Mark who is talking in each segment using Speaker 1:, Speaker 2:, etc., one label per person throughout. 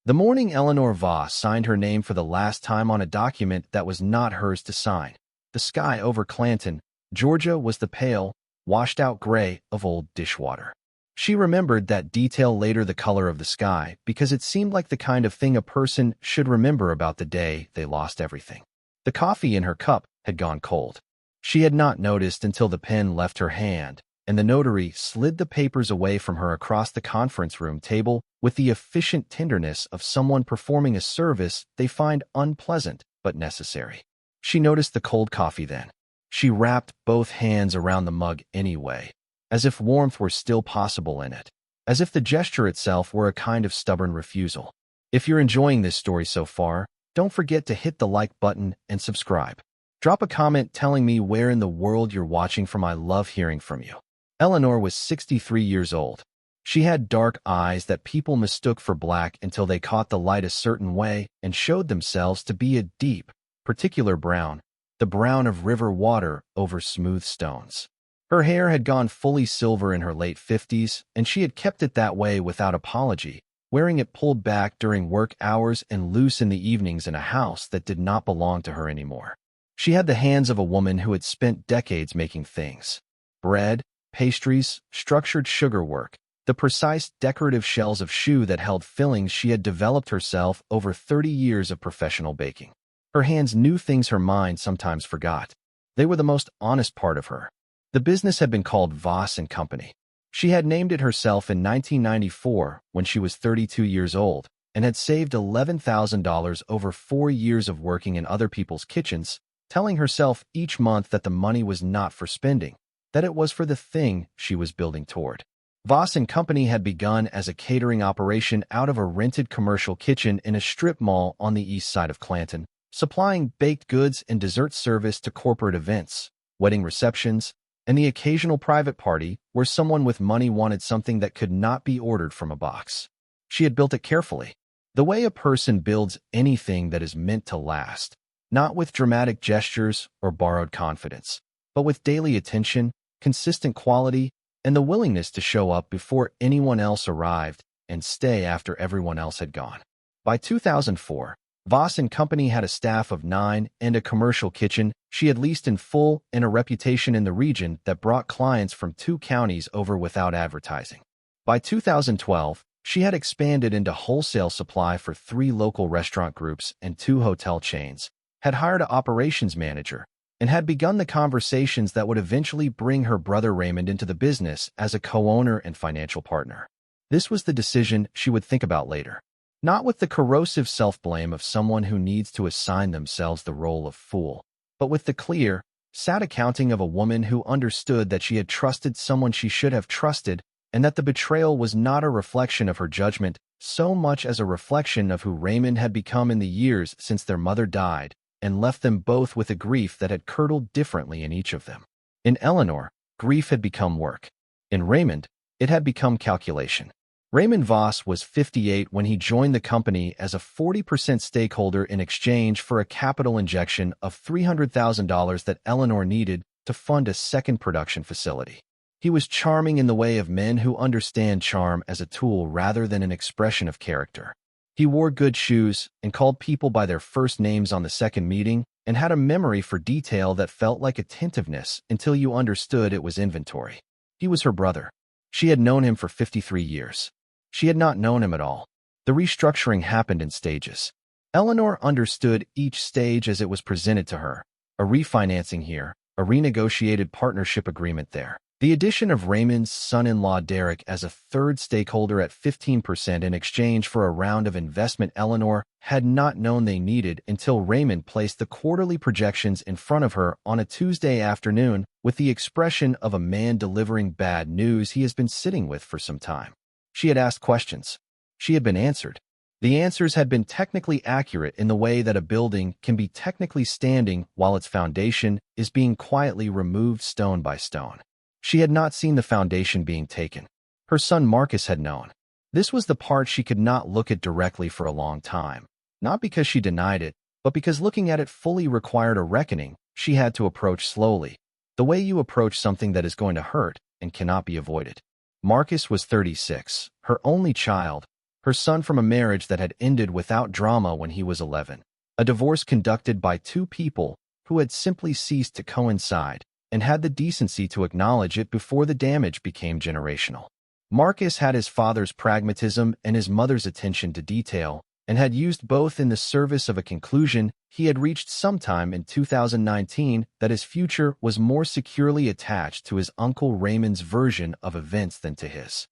Speaker 1: The morning Eleanor Voss signed her name for the last time on a document that was not hers to sign, the sky over Clanton, Georgia was the pale, washed-out gray of old dishwater. She remembered that detail later, the color of the sky, because it seemed like the kind of thing a person should remember about the day they lost everything. The coffee in her cup had gone cold. She had not noticed until the pen left her hand, and the notary slid the papers away from her across the conference room table with the efficient tenderness of someone performing a service they find unpleasant but necessary. She noticed the cold coffee then. She wrapped both hands around the mug anyway, as if warmth were still possible in it, as if the gesture itself were a kind of stubborn refusal. If you're enjoying this story so far, don't forget to hit the like button and subscribe. Drop a comment telling me where in the world you're watching from. I love hearing from you. Eleanor was 63 years old. She had dark eyes that people mistook for black until they caught the light a certain way and showed themselves to be a deep, particular brown, the brown of river water over smooth stones. Her hair had gone fully silver in her late 50s, and she had kept it that way without apology, wearing it pulled back during work hours and loose in the evenings in a house that did not belong to her anymore. She had the hands of a woman who had spent decades making things: bread, pastries, structured sugar work, the precise decorative shells of shoe that held fillings she had developed herself over 30 years of professional baking. Her hands knew things her mind sometimes forgot. They were the most honest part of her. The business had been called Voss and Company. She had named it herself in 1994 when she was 32 years old and had saved $11,000 over 4 years of working in other people's kitchens, telling herself each month that the money was not for spending, that it was for the thing she was building toward. Voss and Company had begun as a catering operation out of a rented commercial kitchen in a strip mall on the east side of Clanton, supplying baked goods and dessert service to corporate events, wedding receptions, and the occasional private party where someone with money wanted something that could not be ordered from a box. She had built it carefully, the way a person builds anything that is meant to last, not with dramatic gestures or borrowed confidence, but with daily attention, consistent quality, and the willingness to show up before anyone else arrived and stay after everyone else had gone. By 2004, Voss and Company had a staff of 9 and a commercial kitchen she had leased in full and a reputation in the region that brought clients from 2 counties over without advertising. By 2012, she had expanded into wholesale supply for 3 local restaurant groups and 2 hotel chains, had hired an operations manager, and had begun the conversations that would eventually bring her brother Raymond into the business as a co-owner and financial partner. This was the decision she would think about later, not with the corrosive self-blame of someone who needs to assign themselves the role of fool, but with the clear, sad accounting of a woman who understood that she had trusted someone she should have trusted, and that the betrayal was not a reflection of her judgment so much as a reflection of who Raymond had become in the years since their mother died, and left them both with a grief that had curdled differently in each of them. In Eleanor, grief had become work. In Raymond, it had become calculation. Raymond Voss was 58 when he joined the company as a 40% stakeholder in exchange for a capital injection of $300,000 that Eleanor needed to fund a second production facility. He was charming in the way of men who understand charm as a tool rather than an expression of character. He wore good shoes and called people by their first names on the second meeting and had a memory for detail that felt like attentiveness until you understood it was inventory. He was her brother. She had known him for 53 years. She had not known him at all. The restructuring happened in stages. Eleanor understood each stage as it was presented to her: a refinancing here, a renegotiated partnership agreement there, the addition of Raymond's son-in-law Derek as a third stakeholder at 15% in exchange for a round of investment Eleanor had not known they needed until Raymond placed the quarterly projections in front of her on a Tuesday afternoon with the expression of a man delivering bad news he has been sitting with for some time. She had asked questions. She had been answered. The answers had been technically accurate in the way that a building can be technically standing while its foundation is being quietly removed stone by stone. She had not seen the foundation being taken. Her son Marcus had known. This was the part she could not look at directly for a long time, not because she denied it, but because looking at it fully required a reckoning she had to approach slowly, the way you approach something that is going to hurt and cannot be avoided. Marcus was 36, her only child, her son from a marriage that had ended without drama when he was 11, a divorce conducted by two people who had simply ceased to coincide and had the decency to acknowledge it before the damage became generational. Marcus had his father's pragmatism and his mother's attention to detail, and had used both in the service of a conclusion he had reached sometime in 2019 that his future was more securely attached to his uncle Raymond's version of events than to his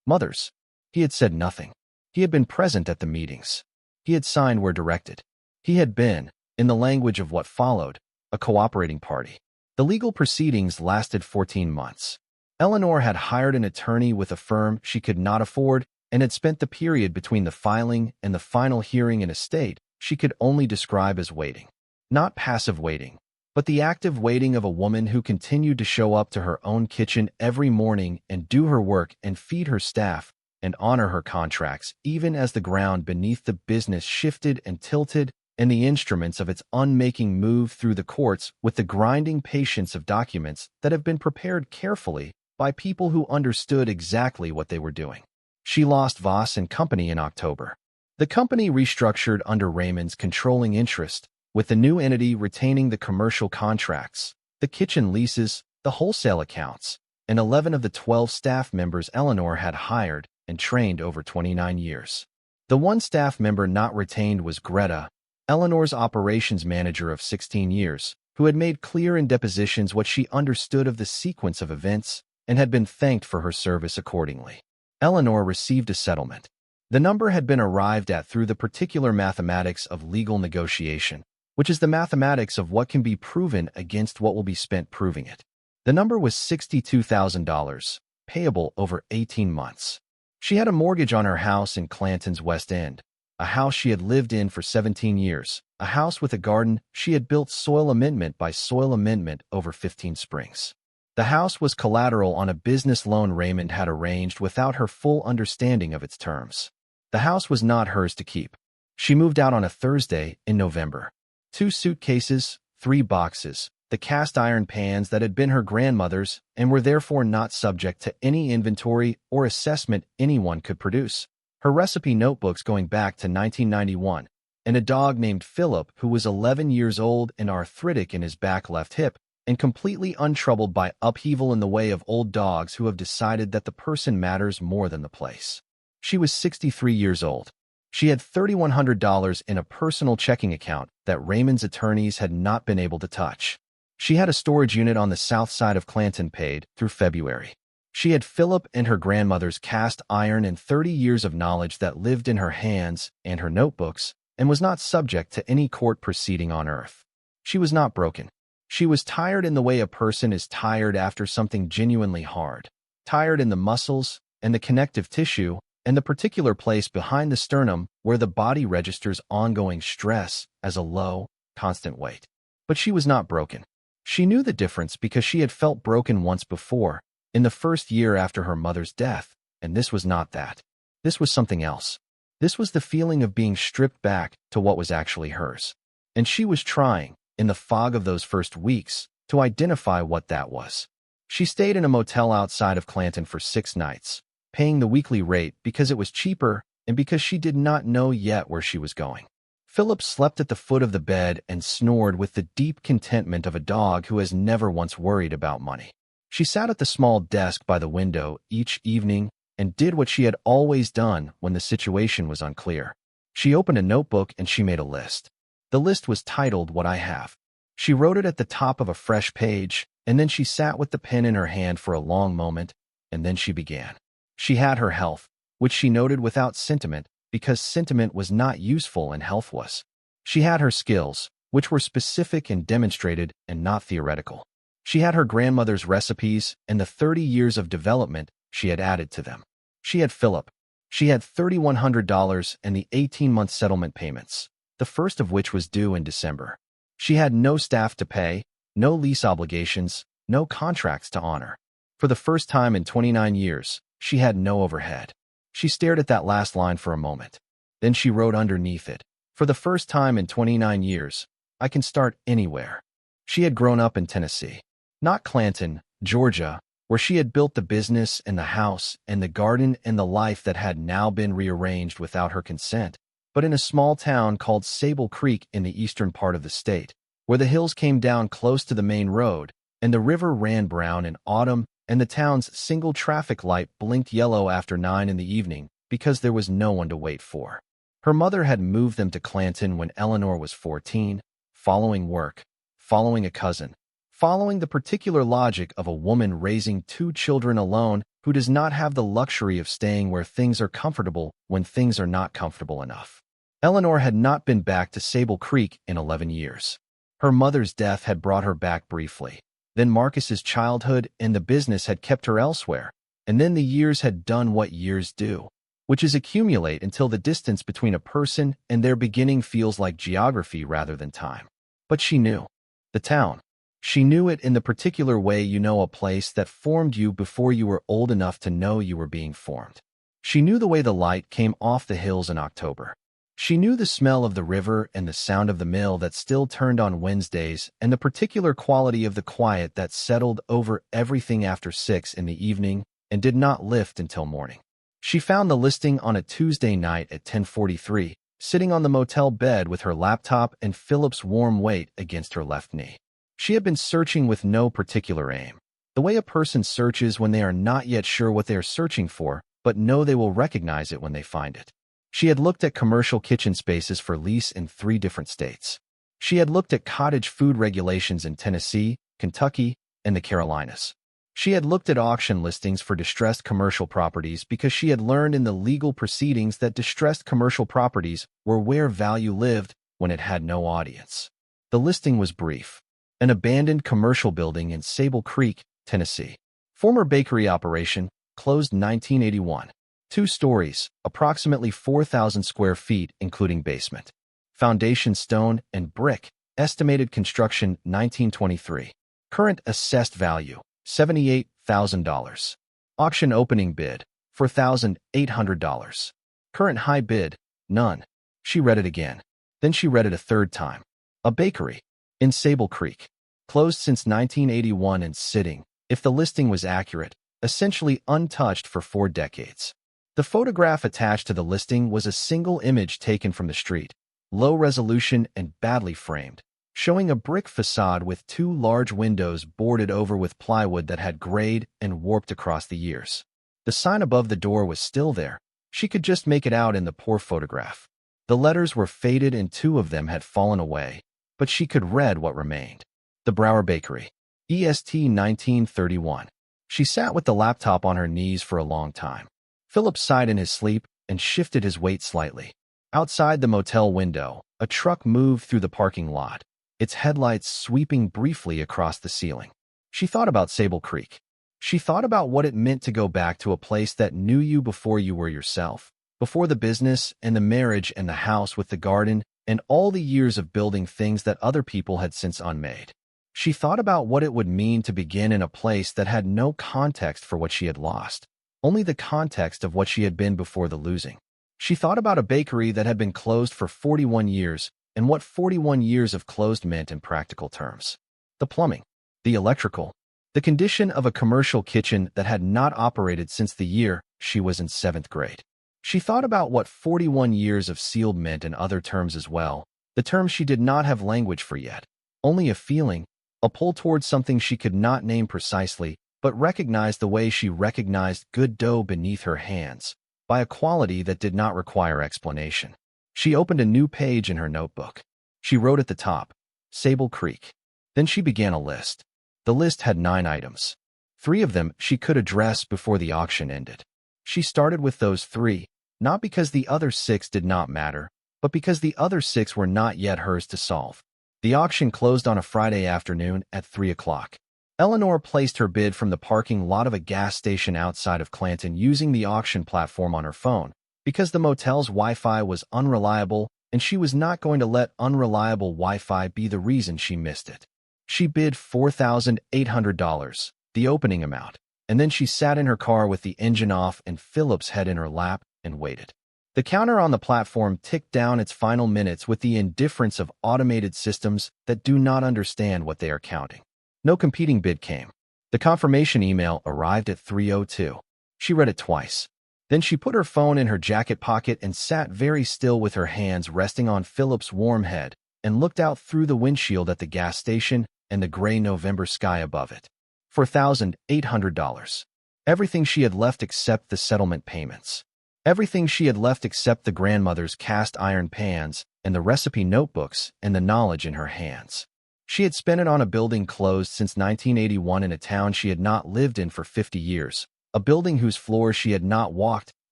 Speaker 1: mother's. He had said nothing. He had been present at the meetings. He had signed where directed. He had been, in the language of what followed, a cooperating party. The legal proceedings lasted 14 months. Eleanor had hired an attorney with a firm she could not afford and had spent the period between the filing and the final hearing in a state she could only describe as waiting. Not passive waiting, but the active waiting of a woman who continued to show up to her own kitchen every morning and do her work and feed her staff and honor her contracts even as the ground beneath the business shifted and tilted and the instruments of its unmaking moved through the courts with the grinding patience of documents that have been prepared carefully by people who understood exactly what they were doing. She lost Voss and Company in October. The company restructured under Raymond's controlling interest, with the new entity retaining the commercial contracts, the kitchen leases, the wholesale accounts, and 11 of the 12 staff members Eleanor had hired and trained over 29 years. The one staff member not retained was Greta, Eleanor's operations manager of 16 years, who had made clear in depositions what she understood of the sequence of events and had been thanked for her service accordingly. Eleanor received a settlement. The number had been arrived at through the particular mathematics of legal negotiation, which is the mathematics of what can be proven against what will be spent proving it. The number was $62,000, payable over 18 months. She had a mortgage on her house in Clanton's West End, a house she had lived in for 17 years, a house with a garden she had built soil amendment by soil amendment over 15 springs. The house was collateral on a business loan Raymond had arranged without her full understanding of its terms. The house was not hers to keep. She moved out on a Thursday in November. 2 suitcases, 3 boxes, the cast iron pans that had been her grandmother's and were therefore not subject to any inventory or assessment anyone could produce, her recipe notebooks going back to 1991, and a dog named Phillip who was 11 years old and arthritic in his back left hip, and completely untroubled by upheaval in the way of old dogs who have decided that the person matters more than the place. She was 63 years old. She had $3,100 in a personal checking account that Raymond's attorneys had not been able to touch. She had a storage unit on the south side of Clanton paid through February. She had Phillip and her grandmother's cast iron and 30 years of knowledge that lived in her hands and her notebooks and was not subject to any court proceeding on earth. She was not broken. She was tired in the way a person is tired after something genuinely hard, tired in the muscles and the connective tissue and the particular place behind the sternum where the body registers ongoing stress as a low, constant weight. But she was not broken. She knew the difference because she had felt broken once before, in the first year after her mother's death, and this was not that. This was something else. This was the feeling of being stripped back to what was actually hers. And she was trying, in the fog of those first weeks, to identify what that was. She stayed in a motel outside of Clanton for 6 nights, paying the weekly rate because it was cheaper and because she did not know yet where she was going. Phillip slept at the foot of the bed and snored with the deep contentment of a dog who has never once worried about money. She sat at the small desk by the window each evening and did what she had always done when the situation was unclear. She opened a notebook and she made a list. The list was titled What I Have. She wrote it at the top of a fresh page, and then she sat with the pen in her hand for a long moment, and then she began. She had her health, which she noted without sentiment, because sentiment was not useful and health was. She had her skills, which were specific and demonstrated and not theoretical. She had her grandmother's recipes and the 30 years of development she had added to them. She had Phillip. She had $3,100 and the 18-month settlement payments, the first of which was due in December. She had no staff to pay, no lease obligations, no contracts to honor. For the first time in 29 years, she had no overhead. She stared at that last line for a moment. Then she wrote underneath it, for the first time in 29 years, I can start anywhere. She had grown up in Tennessee. Not Clanton, Georgia, where she had built the business and the house and the garden and the life that had now been rearranged without her consent, but in a small town called Sable Creek in the eastern part of the state, where the hills came down close to the main road, and the river ran brown in autumn, and the town's single traffic light blinked yellow after 9 in the evening because there was no one to wait for. Her mother had moved them to Clanton when Eleanor was 14, following work, following a cousin, following the particular logic of a woman raising 2 children alone who does not have the luxury of staying where things are comfortable when things are not comfortable enough. Eleanor had not been back to Sable Creek in 11 years. Her mother's death had brought her back briefly. Then Marcus's childhood and the business had kept her elsewhere, and then the years had done what years do, which is accumulate until the distance between a person and their beginning feels like geography rather than time. But she knew. The town. She knew it in the particular way you know a place that formed you before you were old enough to know you were being formed. She knew the way the light came off the hills in October. She knew the smell of the river and the sound of the mill that still turned on Wednesdays and the particular quality of the quiet that settled over everything after 6 in the evening and did not lift until morning. She found the listing on a Tuesday night at 10:43, sitting on the motel bed with her laptop and Phillip's warm weight against her left knee. She had been searching with no particular aim, the way a person searches when they are not yet sure what they are searching for, but know they will recognize it when they find it. She had looked at commercial kitchen spaces for lease in 3 different states. She had looked at cottage food regulations in Tennessee, Kentucky, and the Carolinas. She had looked at auction listings for distressed commercial properties because she had learned in the legal proceedings that distressed commercial properties were where value lived when it had no audience. The listing was brief. An abandoned commercial building in Sable Creek, Tennessee. Former bakery operation, closed 1981. 2 stories, approximately 4,000 square feet, including basement. Foundation stone and brick, estimated construction 1923. Current assessed value, $78,000. Auction opening bid, $4,800. Current high bid, none. She read it again. Then she read it a 3rd time. A bakery. In Sable Creek. Closed since 1981 and sitting, if the listing was accurate, essentially untouched for 4 decades. The photograph attached to the listing was a single image taken from the street, low resolution and badly framed, showing a brick facade with 2 large windows boarded over with plywood that had grayed and warped across the years. The sign above the door was still there. She could just make it out in the poor photograph. The letters were faded and 2 of them had fallen away, but she could read what remained. The Brauer Bakery. EST 1931. She sat with the laptop on her knees for a long time. Phillip sighed in his sleep and shifted his weight slightly. Outside the motel window, a truck moved through the parking lot, its headlights sweeping briefly across the ceiling. She thought about Sable Creek. She thought about what it meant to go back to a place that knew you before you were yourself, before the business and the marriage and the house with the garden and all the years of building things that other people had since unmade. She thought about what it would mean to begin in a place that had no context for what she had lost, only the context of what she had been before the losing. She thought about a bakery that had been closed for 41 years and what 41 years of closed meant in practical terms. The plumbing, the electrical, the condition of a commercial kitchen that had not operated since the year she was in 7th grade. She thought about what 41 years of sealed meant in other terms as well, the terms she did not have language for yet, only a feeling, a pull towards something she could not name precisely, but recognized the way she recognized good dough beneath her hands, by a quality that did not require explanation. She opened a new page in her notebook. She wrote at the top, Sable Creek. Then she began a list. The list had 9 items. 3 of them she could address before the auction ended. She started with those 3, not because the other 6 did not matter, but because the other 6 were not yet hers to solve. The auction closed on a Friday afternoon at 3 o'clock. Eleanor placed her bid from the parking lot of a gas station outside of Clanton using the auction platform on her phone, because the motel's Wi-Fi was unreliable and she was not going to let unreliable Wi-Fi be the reason she missed it. She bid $4,800, the opening amount, and then she sat in her car with the engine off and Phillip's head in her lap and waited. The counter on the platform ticked down its final minutes with the indifference of automated systems that do not understand what they are counting. No competing bid came. The confirmation email arrived at 3:02. She read it twice. Then she put her phone in her jacket pocket and sat very still with her hands resting on Phillip's warm head and looked out through the windshield at the gas station and the gray November sky above it. $4,800. Everything she had left except the settlement payments. Everything she had left except the grandmother's cast iron pans and the recipe notebooks and the knowledge in her hands. She had spent it on a building closed since 1981 in a town she had not lived in for 50 years, a building whose floors she had not walked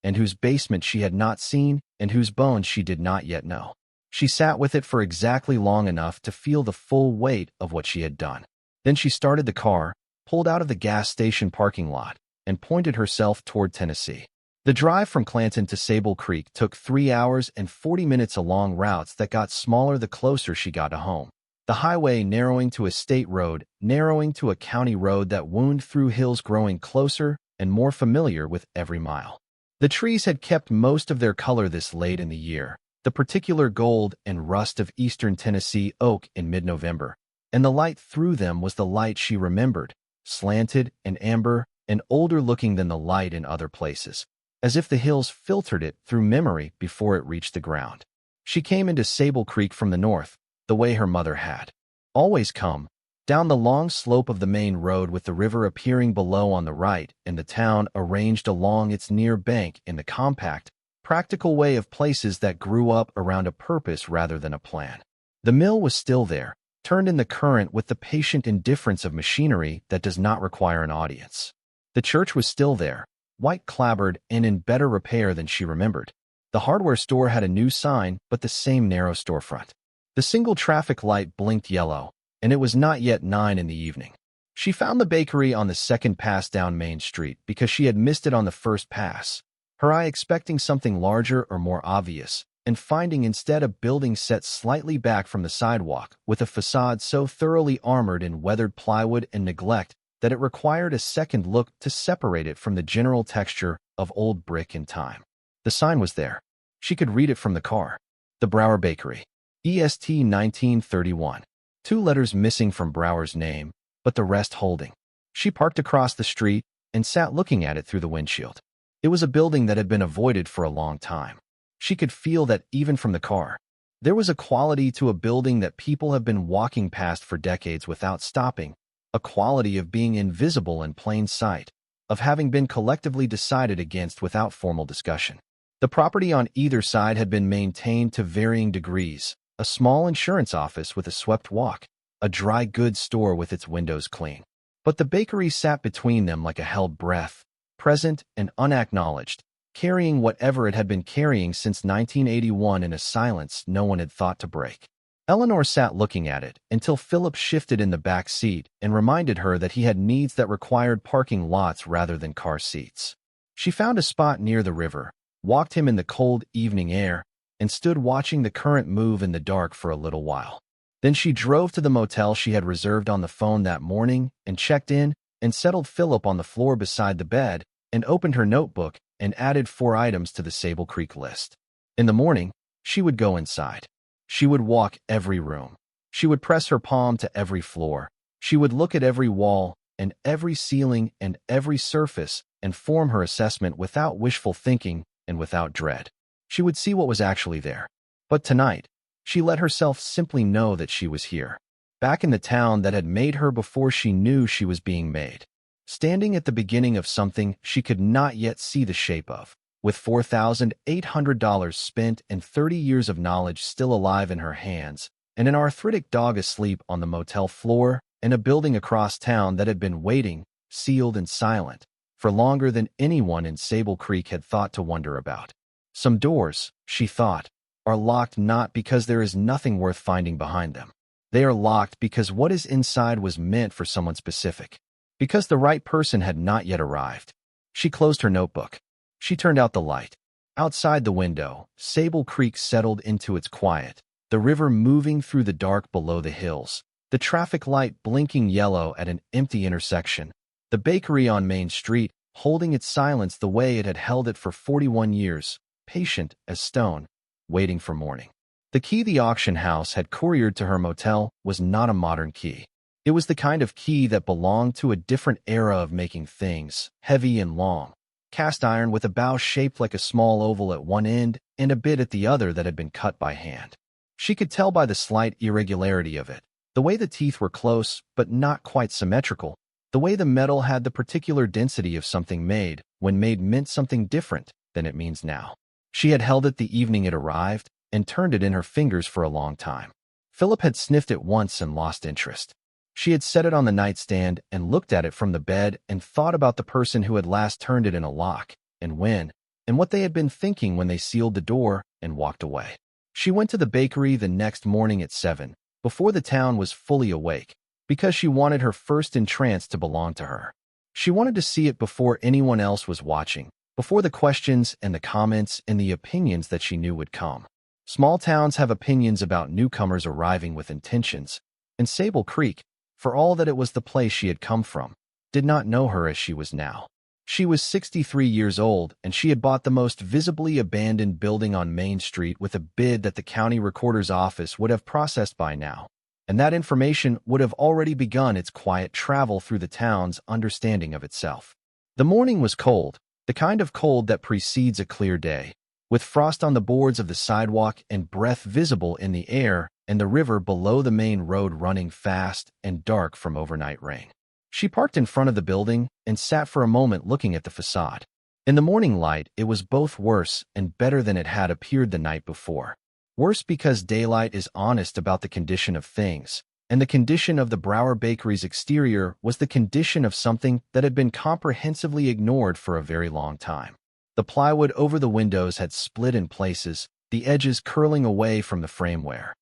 Speaker 1: and whose basement she had not seen and whose bones she did not yet know. She sat with it for exactly long enough to feel the full weight of what she had done. Then she started the car, pulled out of the gas station parking lot, and pointed herself toward Tennessee. The drive from Clanton to Sable Creek took 3 hours and 40 minutes along routes that got smaller the closer she got to home. The highway narrowing to a state road, narrowing to a county road that wound through hills growing closer and more familiar with every mile. The trees had kept most of their color this late in the year, the particular gold and rust of eastern Tennessee oak in mid-November, and the light through them was the light she remembered, slanted and amber and older looking than the light in other places, as if the hills filtered it through memory before it reached the ground. She came into Sable Creek from the north, the way her mother had always come, down the long slope of the main road with the river appearing below on the right and the town arranged along its near bank in the compact, practical way of places that grew up around a purpose rather than a plan. The mill was still there, turned in the current with the patient indifference of machinery that does not require an audience. The church was still there, white-clabbered and in better repair than she remembered. The hardware store had a new sign but the same narrow storefront. The single traffic light blinked yellow, and it was not yet 9 in the evening. She found the bakery on the second pass down Main Street because she had missed it on the first pass, her eye expecting something larger or more obvious, and finding instead a building set slightly back from the sidewalk with a facade so thoroughly armored in weathered plywood and neglect that it required a second look to separate it from the general texture of old brick and time. The sign was there. She could read it from the car. The Brauer Bakery. EST 1931. 2 letters missing from Brauer's name, but the rest holding. She parked across the street and sat looking at it through the windshield. It was a building that had been avoided for a long time. She could feel that even from the car. There was a quality to a building that people have been walking past for decades without stopping, a quality of being invisible in plain sight, of having been collectively decided against without formal discussion. The property on either side had been maintained to varying degrees. A small insurance office with a swept walk, a dry goods store with its windows clean. But the bakery sat between them like a held breath, present and unacknowledged, carrying whatever it had been carrying since 1981 in a silence no one had thought to break. Eleanor sat looking at it until Phillip shifted in the back seat and reminded her that he had needs that required parking lots rather than car seats. She found a spot near the river, walked him in the cold evening air, and stood watching the current move in the dark for a little while. Then she drove to the motel she had reserved on the phone that morning and checked in and settled Phillip on the floor beside the bed and opened her notebook and added 4 items to the Sable Creek list. In the morning, she would go inside. She would walk every room. She would press her palm to every floor. She would look at every wall and every ceiling and every surface and form her assessment without wishful thinking and without dread. She would see what was actually there. But tonight, she let herself simply know that she was here, back in the town that had made her before she knew she was being made, standing at the beginning of something she could not yet see the shape of, with $4,800 spent and 30 years of knowledge still alive in her hands, and an arthritic dog asleep on the motel floor, and a building across town that had been waiting, sealed and silent, for longer than anyone in Sable Creek had thought to wonder about. Some doors, she thought, are locked not because there is nothing worth finding behind them. They are locked because what is inside was meant for someone specific, because the right person had not yet arrived. She closed her notebook. She turned out the light. Outside the window, Sable Creek settled into its quiet, the river moving through the dark below the hills, the traffic light blinking yellow at an empty intersection, the bakery on Main Street holding its silence the way it had held it for 41 years, patient as stone, waiting for morning. The key the auction house had couriered to her motel was not a modern key. It was the kind of key that belonged to a different era of making things, heavy and long, cast iron with a bow shaped like a small oval at one end and a bit at the other that had been cut by hand. She could tell by the slight irregularity of it, the way the teeth were close but not quite symmetrical, the way the metal had the particular density of something made, when made meant something different than it means now. She had held it the evening it arrived and turned it in her fingers for a long time. Phillip had sniffed it once and lost interest. She had set it on the nightstand and looked at it from the bed and thought about the person who had last turned it in a lock, and when, and what they had been thinking when they sealed the door and walked away. She went to the bakery the next morning at 7, before the town was fully awake, because she wanted her first entrance to belong to her. She wanted to see it before anyone else was watching, before the questions and the comments and the opinions that she knew would come. Small towns have opinions about newcomers arriving with intentions, and Sable Creek, for all that it was the place she had come from, did not know her as she was now. She was 63 years old, and she had bought the most visibly abandoned building on Main Street with a bid that the county recorder's office would have processed by now, and that information would have already begun its quiet travel through the town's understanding of itself. The morning was cold, the kind of cold that precedes a clear day, with frost on the boards of the sidewalk and breath visible in the air, and the river below the main road running fast and dark from overnight rain. She parked in front of the building and sat for a moment looking at the facade. In the morning light, it was both worse and better than it had appeared the night before. Worse because daylight is honest about the condition of things, and the condition of the Brauer bakery's exterior was the condition of something that had been comprehensively ignored for a very long time. The plywood over the windows had split in places, the edges curling away from the frameware.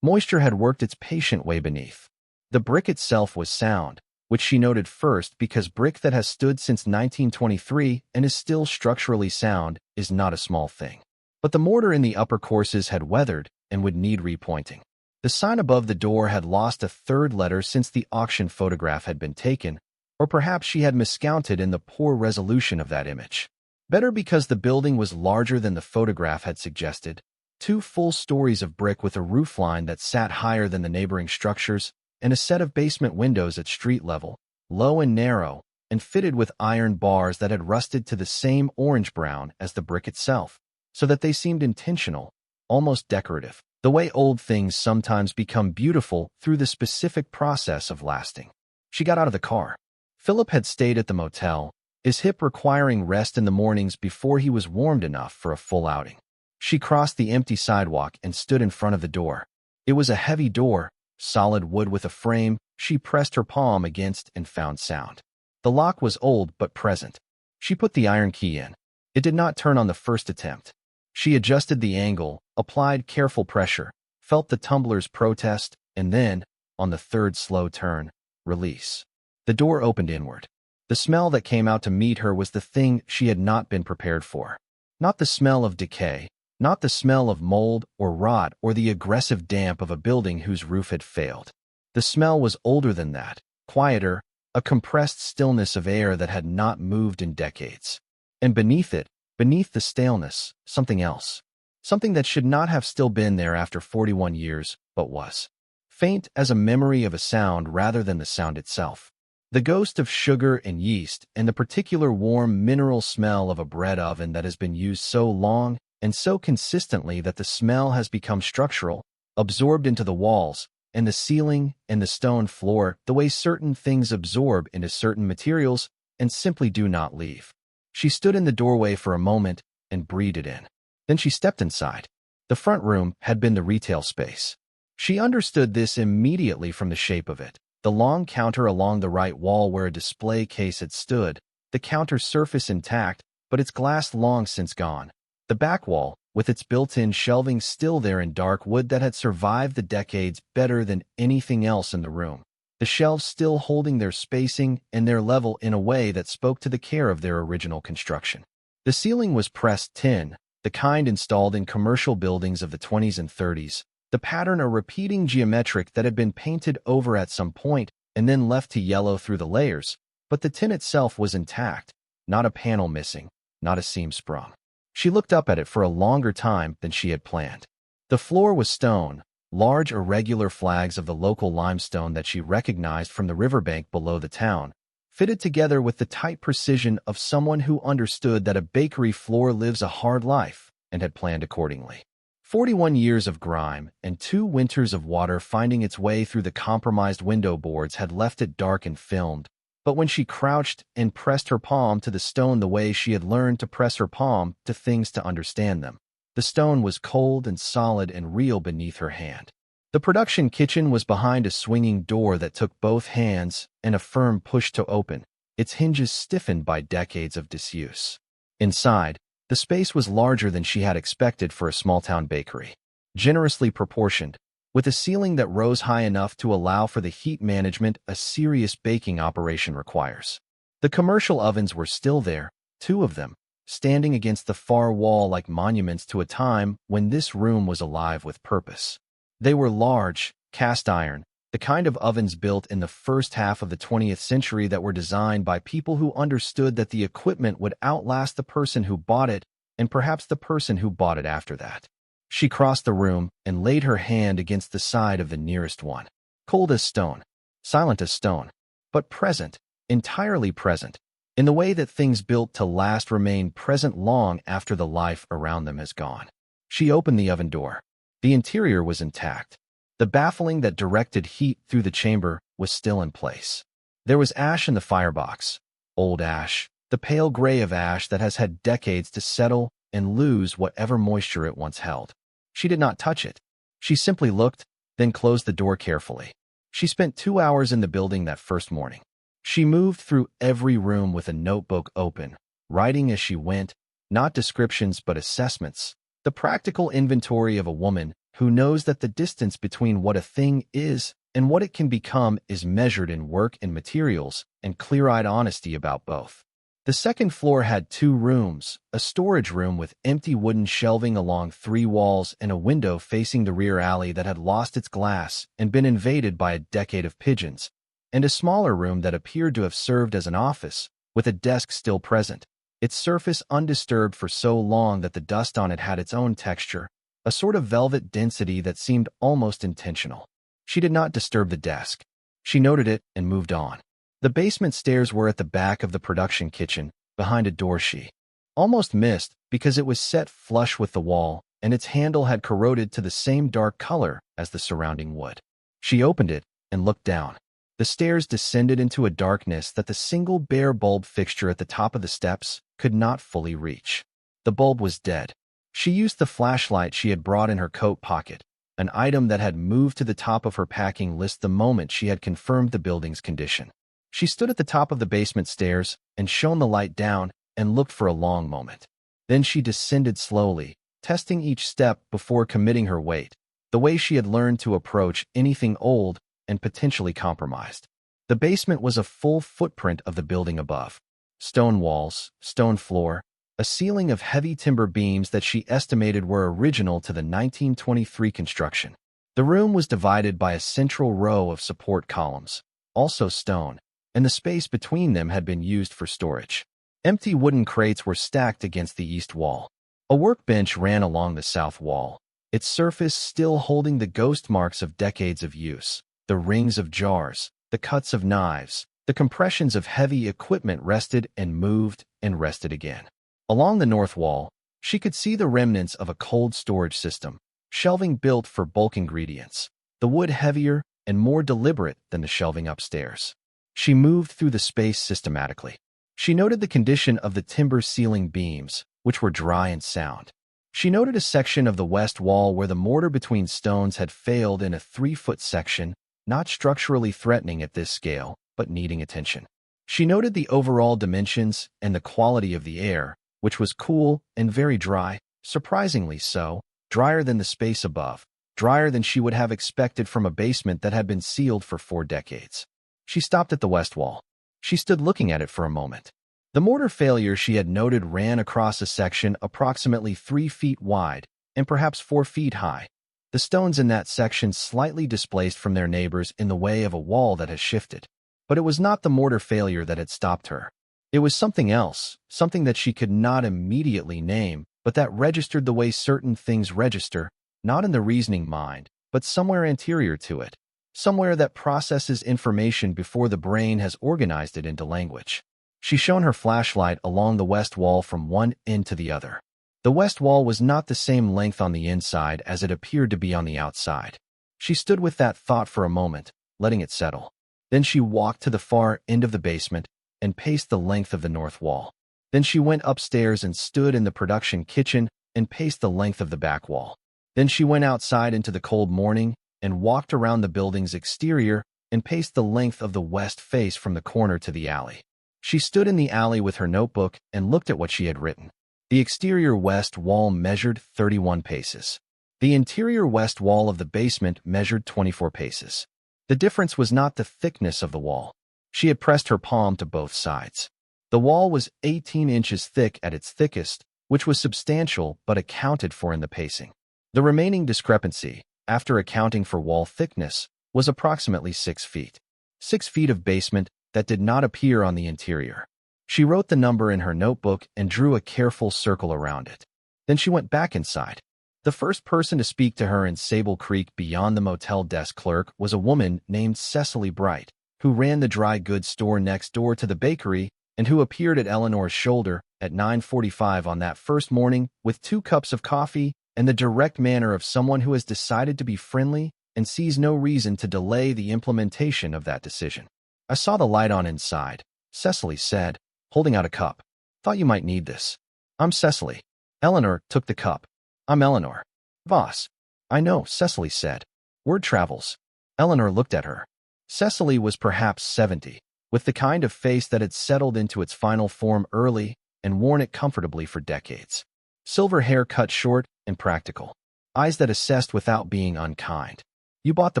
Speaker 1: Moisture had worked its patient way beneath. The brick itself was sound, which she noted first because brick that has stood since 1923 and is still structurally sound is not a small thing. But the mortar in the upper courses had weathered and would need repointing. The sign above the door had lost a third letter since the auction photograph had been taken, or perhaps she had miscounted in the poor resolution of that image. Better because the building was larger than the photograph had suggested. 2 full stories of brick with a roofline that sat higher than the neighboring structures, and a set of basement windows at street level, low and narrow, and fitted with iron bars that had rusted to the same orange-brown as the brick itself, so that they seemed intentional, almost decorative, the way old things sometimes become beautiful through the specific process of lasting. She got out of the car. Phillip had stayed at the motel, his hip requiring rest in the mornings before he was warmed enough for a full outing. She crossed the empty sidewalk and stood in front of the door. It was a heavy door, solid wood with a frame. She pressed her palm against and found sound. The lock was old but present. She put the iron key in. It did not turn on the first attempt. She adjusted the angle, applied careful pressure, felt the tumbler's protest, and then, on the third slow turn, release. The door opened inward. The smell that came out to meet her was the thing she had not been prepared for. Not the smell of decay, not the smell of mold or rot or the aggressive damp of a building whose roof had failed. The smell was older than that, quieter, a compressed stillness of air that had not moved in decades. And beneath it, beneath the staleness, something else. Something that should not have still been there after 41 years, but was. Faint as a memory of a sound rather than the sound itself. The ghost of sugar and yeast and the particular warm mineral smell of a bread oven that has been used so long and so consistently that the smell has become structural, absorbed into the walls, and the ceiling and the stone floor the way certain things absorb into certain materials and simply do not leave. She stood in the doorway for a moment and breathed it in. Then she stepped inside. The front room had been the retail space. She understood this immediately from the shape of it. The long counter along the right wall where a display case had stood, the counter surface intact, but its glass long since gone. The back wall, with its built-in shelving still there in dark wood that had survived the decades better than anything else in the room. The shelves still holding their spacing and their level in a way that spoke to the care of their original construction. The ceiling was pressed tin, the kind installed in commercial buildings of the 20s and 30s, the pattern a repeating geometric that had been painted over at some point and then left to yellow through the layers, but the tin itself was intact, not a panel missing, not a seam sprung. She looked up at it for a longer time than she had planned. The floor was stone, large irregular flags of the local limestone that she recognized from the riverbank below the town, fitted together with the tight precision of someone who understood that a bakery floor lives a hard life and had planned accordingly. 41 years of grime and 2 winters of water finding its way through the compromised window boards had left it dark and filmed, but when she crouched and pressed her palm to the stone the way she had learned to press her palm to things to understand them, the stone was cold and solid and real beneath her hand. The production kitchen was behind a swinging door that took both hands and a firm push to open, its hinges stiffened by decades of disuse. Inside, the space was larger than she had expected for a small-town bakery, generously proportioned, with a ceiling that rose high enough to allow for the heat management a serious baking operation requires. The commercial ovens were still there, 2 of them, standing against the far wall like monuments to a time when this room was alive with purpose. They were large, cast iron, the kind of ovens built in the first half of the 20th century that were designed by people who understood that the equipment would outlast the person who bought it and perhaps the person who bought it after that. She crossed the room and laid her hand against the side of the nearest one. Cold as stone, silent as stone, but present, entirely present, in the way that things built to last remain present long after the life around them has gone. She opened the oven door. The interior was intact. The baffling that directed heat through the chamber was still in place. There was ash in the firebox, old ash, the pale gray of ash that has had decades to settle and lose whatever moisture it once held. She did not touch it. She simply looked, then closed the door carefully. She spent 2 hours in the building that first morning. She moved through every room with a notebook open, writing as she went, not descriptions but assessments, the practical inventory of a woman who knows that the distance between what a thing is and what it can become is measured in work and materials and clear-eyed honesty about both. The second floor had 2 rooms, a storage room with empty wooden shelving along 3 walls and a window facing the rear alley that had lost its glass and been invaded by a decade of pigeons, and a smaller room that appeared to have served as an office, with a desk still present, its surface undisturbed for so long that the dust on it had its own texture, a sort of velvet density that seemed almost intentional. She did not disturb the desk. She noted it and moved on. The basement stairs were at the back of the production kitchen, behind a door she almost missed because it was set flush with the wall and its handle had corroded to the same dark color as the surrounding wood. She opened it and looked down. The stairs descended into a darkness that the single bare bulb fixture at the top of the steps could not fully reach. The bulb was dead. She used the flashlight she had brought in her coat pocket, an item that had moved to the top of her packing list the moment she had confirmed the building's condition. She stood at the top of the basement stairs and shone the light down and looked for a long moment. Then she descended slowly, testing each step before committing her weight, the way she had learned to approach anything old and potentially compromised. The basement was a full footprint of the building above. Stone walls, stone floor, a ceiling of heavy timber beams that she estimated were original to the 1923 construction. The room was divided by a central row of support columns, also stone, and the space between them had been used for storage. Empty wooden crates were stacked against the east wall. A workbench ran along the south wall, its surface still holding the ghost marks of decades of use, the rings of jars, the cuts of knives, the compressions of heavy equipment rested and moved and rested again. Along the north wall, she could see the remnants of a cold storage system, shelving built for bulk ingredients, the wood heavier and more deliberate than the shelving upstairs. She moved through the space systematically. She noted the condition of the timber ceiling beams, which were dry and sound. She noted a section of the west wall where the mortar between stones had failed in a 3-foot section, not structurally threatening at this scale, but needing attention. She noted the overall dimensions and the quality of the air, which was cool and very dry, surprisingly so, drier than the space above, drier than she would have expected from a basement that had been sealed for 4 decades. She stopped at the west wall. She stood looking at it for a moment. The mortar failure she had noted ran across a section approximately 3 feet wide and perhaps 4 feet high. The stones in that section slightly displaced from their neighbors in the way of a wall that has shifted. But it was not the mortar failure that had stopped her. It was something else, something that she could not immediately name, but that registered the way certain things register, not in the reasoning mind, but somewhere anterior to it, somewhere that processes information before the brain has organized it into language. She shone her flashlight along the west wall from one end to the other. The west wall was not the same length on the inside as it appeared to be on the outside. She stood with that thought for a moment, letting it settle. Then she walked to the far end of the basement and paced the length of the north wall. Then she went upstairs and stood in the production kitchen and paced the length of the back wall. Then she went outside into the cold morning and walked around the building's exterior and paced the length of the west face from the corner to the alley. She stood in the alley with her notebook and looked at what she had written. The exterior west wall measured 31 paces. The interior west wall of the basement measured 24 paces. The difference was not the thickness of the wall. She had pressed her palm to both sides. The wall was 18 inches thick at its thickest, which was substantial but accounted for in the pacing. The remaining discrepancy, after accounting for wall thickness, was approximately 6 feet. 6 feet of basement that did not appear on the interior. She wrote the number in her notebook and drew a careful circle around it. Then she went back inside. The first person to speak to her in Sable Creek beyond the motel desk clerk was a woman named Cecily Bright, who ran the dry goods store next door to the bakery and who appeared at Eleanor's shoulder at 9:45 on that first morning with 2 cups of coffee and the direct manner of someone who has decided to be friendly and sees no reason to delay the implementation of that decision. "I saw the light on inside," Cecily said, holding out a cup. "Thought you might need this." "I'm Cecily." Eleanor took the cup. "I'm Eleanor Voss." "I know," Cecily said. "Word travels." Eleanor looked at her. Cecily was perhaps 70, with the kind of face that had settled into its final form early and worn it comfortably for decades. Silver hair cut short and practical. Eyes that assessed without being unkind. "You bought the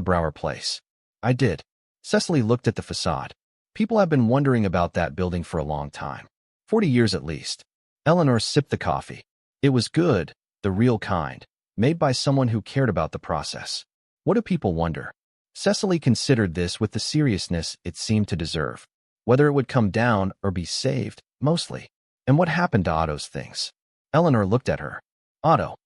Speaker 1: Brauer place." "I did." Cecily looked at the facade. "People have been wondering about that building for a long time. 40 years at least." Eleanor sipped the coffee. It was good, the real kind, made by someone who cared about the process. What do people wonder? Cecily considered this with the seriousness it seemed to deserve. Whether it would come down or be saved, mostly. And what happened to Otto's things? Eleanor looked at her. Otto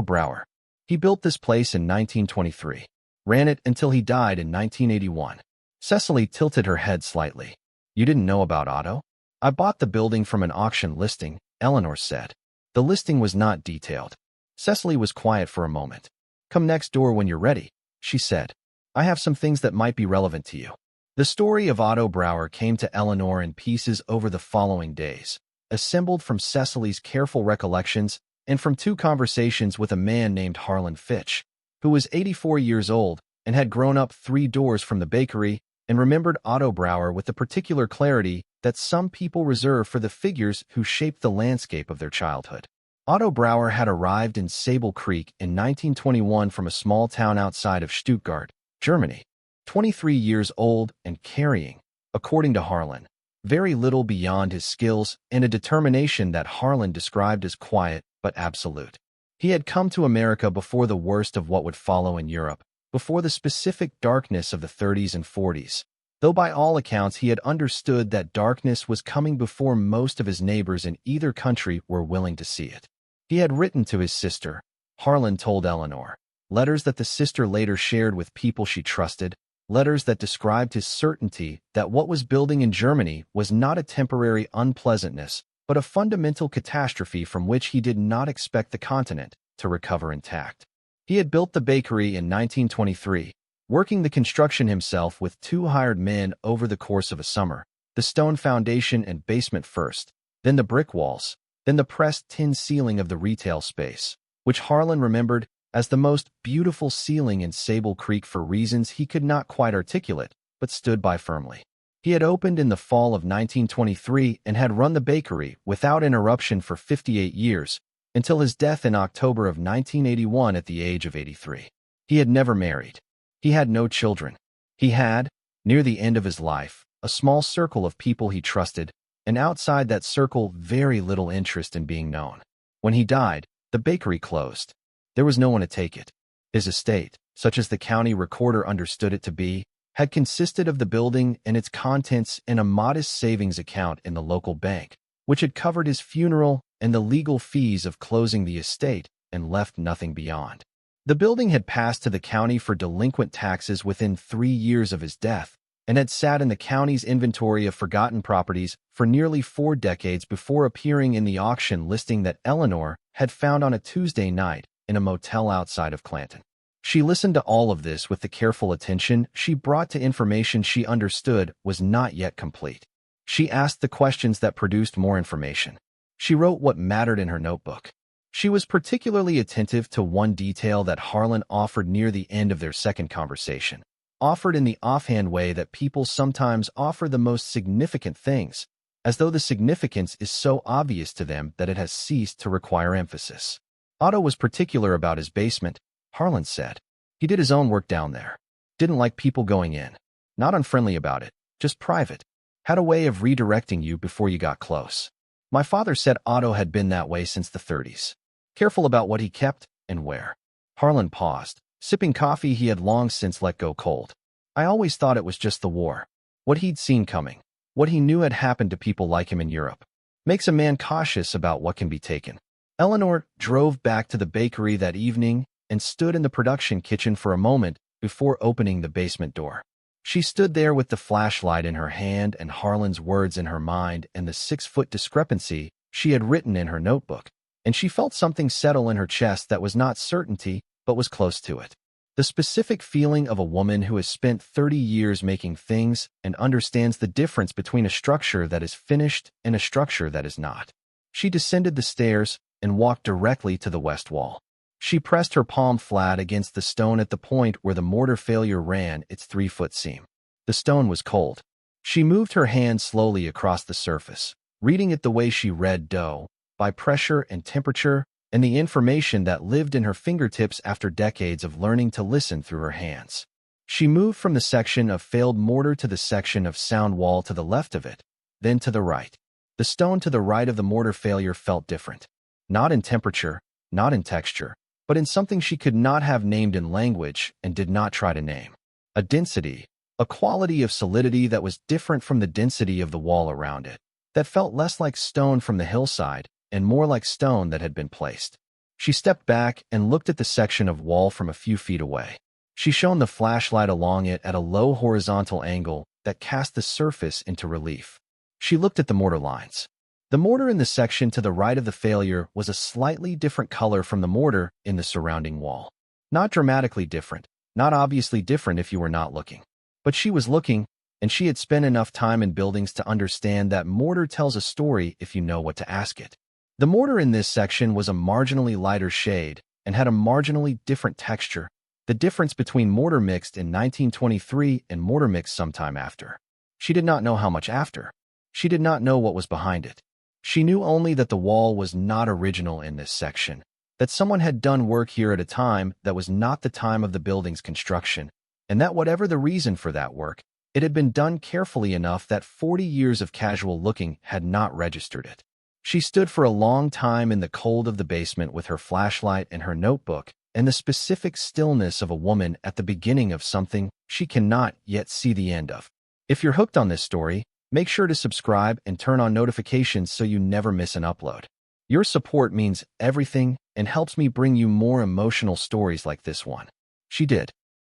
Speaker 1: Brauer. He built this place in 1923. Ran it until he died in 1981. Cecily tilted her head slightly. "You didn't know about Otto?" "I bought the building from an auction listing," Eleanor said. The listing was not detailed. Cecily was quiet for a moment. "Come next door when you're ready," she said. "I have some things that might be relevant to you." The story of Otto Brauer came to Eleanor in pieces over the following days, assembled from Cecily's careful recollections and from 2 conversations with a man named Harlan Fitch, who was 84 years old and had grown up 3 doors from the bakery and remembered Otto Brauer with the particular clarity that some people reserve for the figures who shaped the landscape of their childhood. Otto Brauer had arrived in Sable Creek in 1921 from a small town outside of Stuttgart, Germany. 23 years old and carrying, according to Harlan, very little beyond his skills and a determination that Harlan described as quiet but absolute. He had come to America before the worst of what would follow in Europe, before the specific darkness of the 30s and 40s, though by all accounts he had understood that darkness was coming before most of his neighbors in either country were willing to see it. He had written to his sister, Harlan told Eleanor, letters that the sister later shared with people she trusted, letters that described his certainty that what was building in Germany was not a temporary unpleasantness, but a fundamental catastrophe from which he did not expect the continent to recover intact. He had built the bakery in 1923, working the construction himself with 2 hired men over the course of a summer, the stone foundation and basement first, then the brick walls, then the pressed tin ceiling of the retail space, which Harlan remembered as the most beautiful ceiling in Sable Creek for reasons he could not quite articulate, but stood by firmly. He had opened in the fall of 1923 and had run the bakery without interruption for 58 years, until his death in October of 1981 at the age of 83. He had never married. He had no children. He had, near the end of his life, a small circle of people he trusted, and outside that circle very little interest in being known. When he died, the bakery closed. There was no one to take it. His estate, such as the county recorder understood it to be, had consisted of the building and its contents and a modest savings account in the local bank, which had covered his funeral and the legal fees of closing the estate and left nothing beyond. The building had passed to the county for delinquent taxes within 3 years of his death, and had sat in the county's inventory of forgotten properties for nearly 4 decades before appearing in the auction listing that Eleanor had found on a Tuesday night in a motel outside of Clanton. She listened to all of this with the careful attention she brought to information she understood was not yet complete. She asked the questions that produced more information. She wrote what mattered in her notebook. She was particularly attentive to one detail that Harlan offered near the end of their second conversation, offered in the offhand way that people sometimes offer the most significant things, as though the significance is so obvious to them that it has ceased to require emphasis. Otto was particular about his basement, Harlan said. He did his own work down there. Didn't like people going in. Not unfriendly about it, just private. Had a way of redirecting you before you got close. My father said Otto had been that way since the 30s. Careful about what he kept and where. Harlan paused, sipping coffee he had long since let go cold. I always thought it was just the war. What he'd seen coming. What he knew had happened to people like him in Europe. Makes a man cautious about what can be taken. Eleanor drove back to the bakery that evening and stood in the production kitchen for a moment before opening the basement door. She stood there with the flashlight in her hand and Harlan's words in her mind and the 6-foot discrepancy she had written in her notebook, and she felt something settle in her chest that was not certainty, but was close to it. The specific feeling of a woman who has spent 30 years making things and understands the difference between a structure that is finished and a structure that is not. She descended the stairs and walked directly to the west wall. She pressed her palm flat against the stone at the point where the mortar failure ran its 3-foot seam. The stone was cold. She moved her hand slowly across the surface, reading it the way she read dough, by pressure and temperature, and the information that lived in her fingertips after decades of learning to listen through her hands. She moved from the section of failed mortar to the section of sound wall to the left of it, then to the right. The stone to the right of the mortar failure felt different. Not in temperature, not in texture, but in something she could not have named in language and did not try to name. A density, a quality of solidity that was different from the density of the wall around it, that felt less like stone from the hillside and more like stone that had been placed. She stepped back and looked at the section of wall from a few feet away. She shone the flashlight along it at a low horizontal angle that cast the surface into relief. She looked at the mortar lines. The mortar in the section to the right of the failure was a slightly different color from the mortar in the surrounding wall. Not dramatically different, not obviously different if you were not looking. But she was looking, and she had spent enough time in buildings to understand that mortar tells a story if you know what to ask it. The mortar in this section was a marginally lighter shade and had a marginally different texture, the difference between mortar mixed in 1923 and mortar mixed sometime after. She did not know how much after. She did not know what was behind it. She knew only that the wall was not original in this section, that someone had done work here at a time that was not the time of the building's construction, and that whatever the reason for that work, it had been done carefully enough that 40 years of casual looking had not registered it. She stood for a long time in the cold of the basement with her flashlight and her notebook, and the specific stillness of a woman at the beginning of something she cannot yet see the end of. If you're hooked on this story, make sure to subscribe and turn on notifications so you never miss an upload. Your support means everything and helps me bring you more emotional stories like this one. She did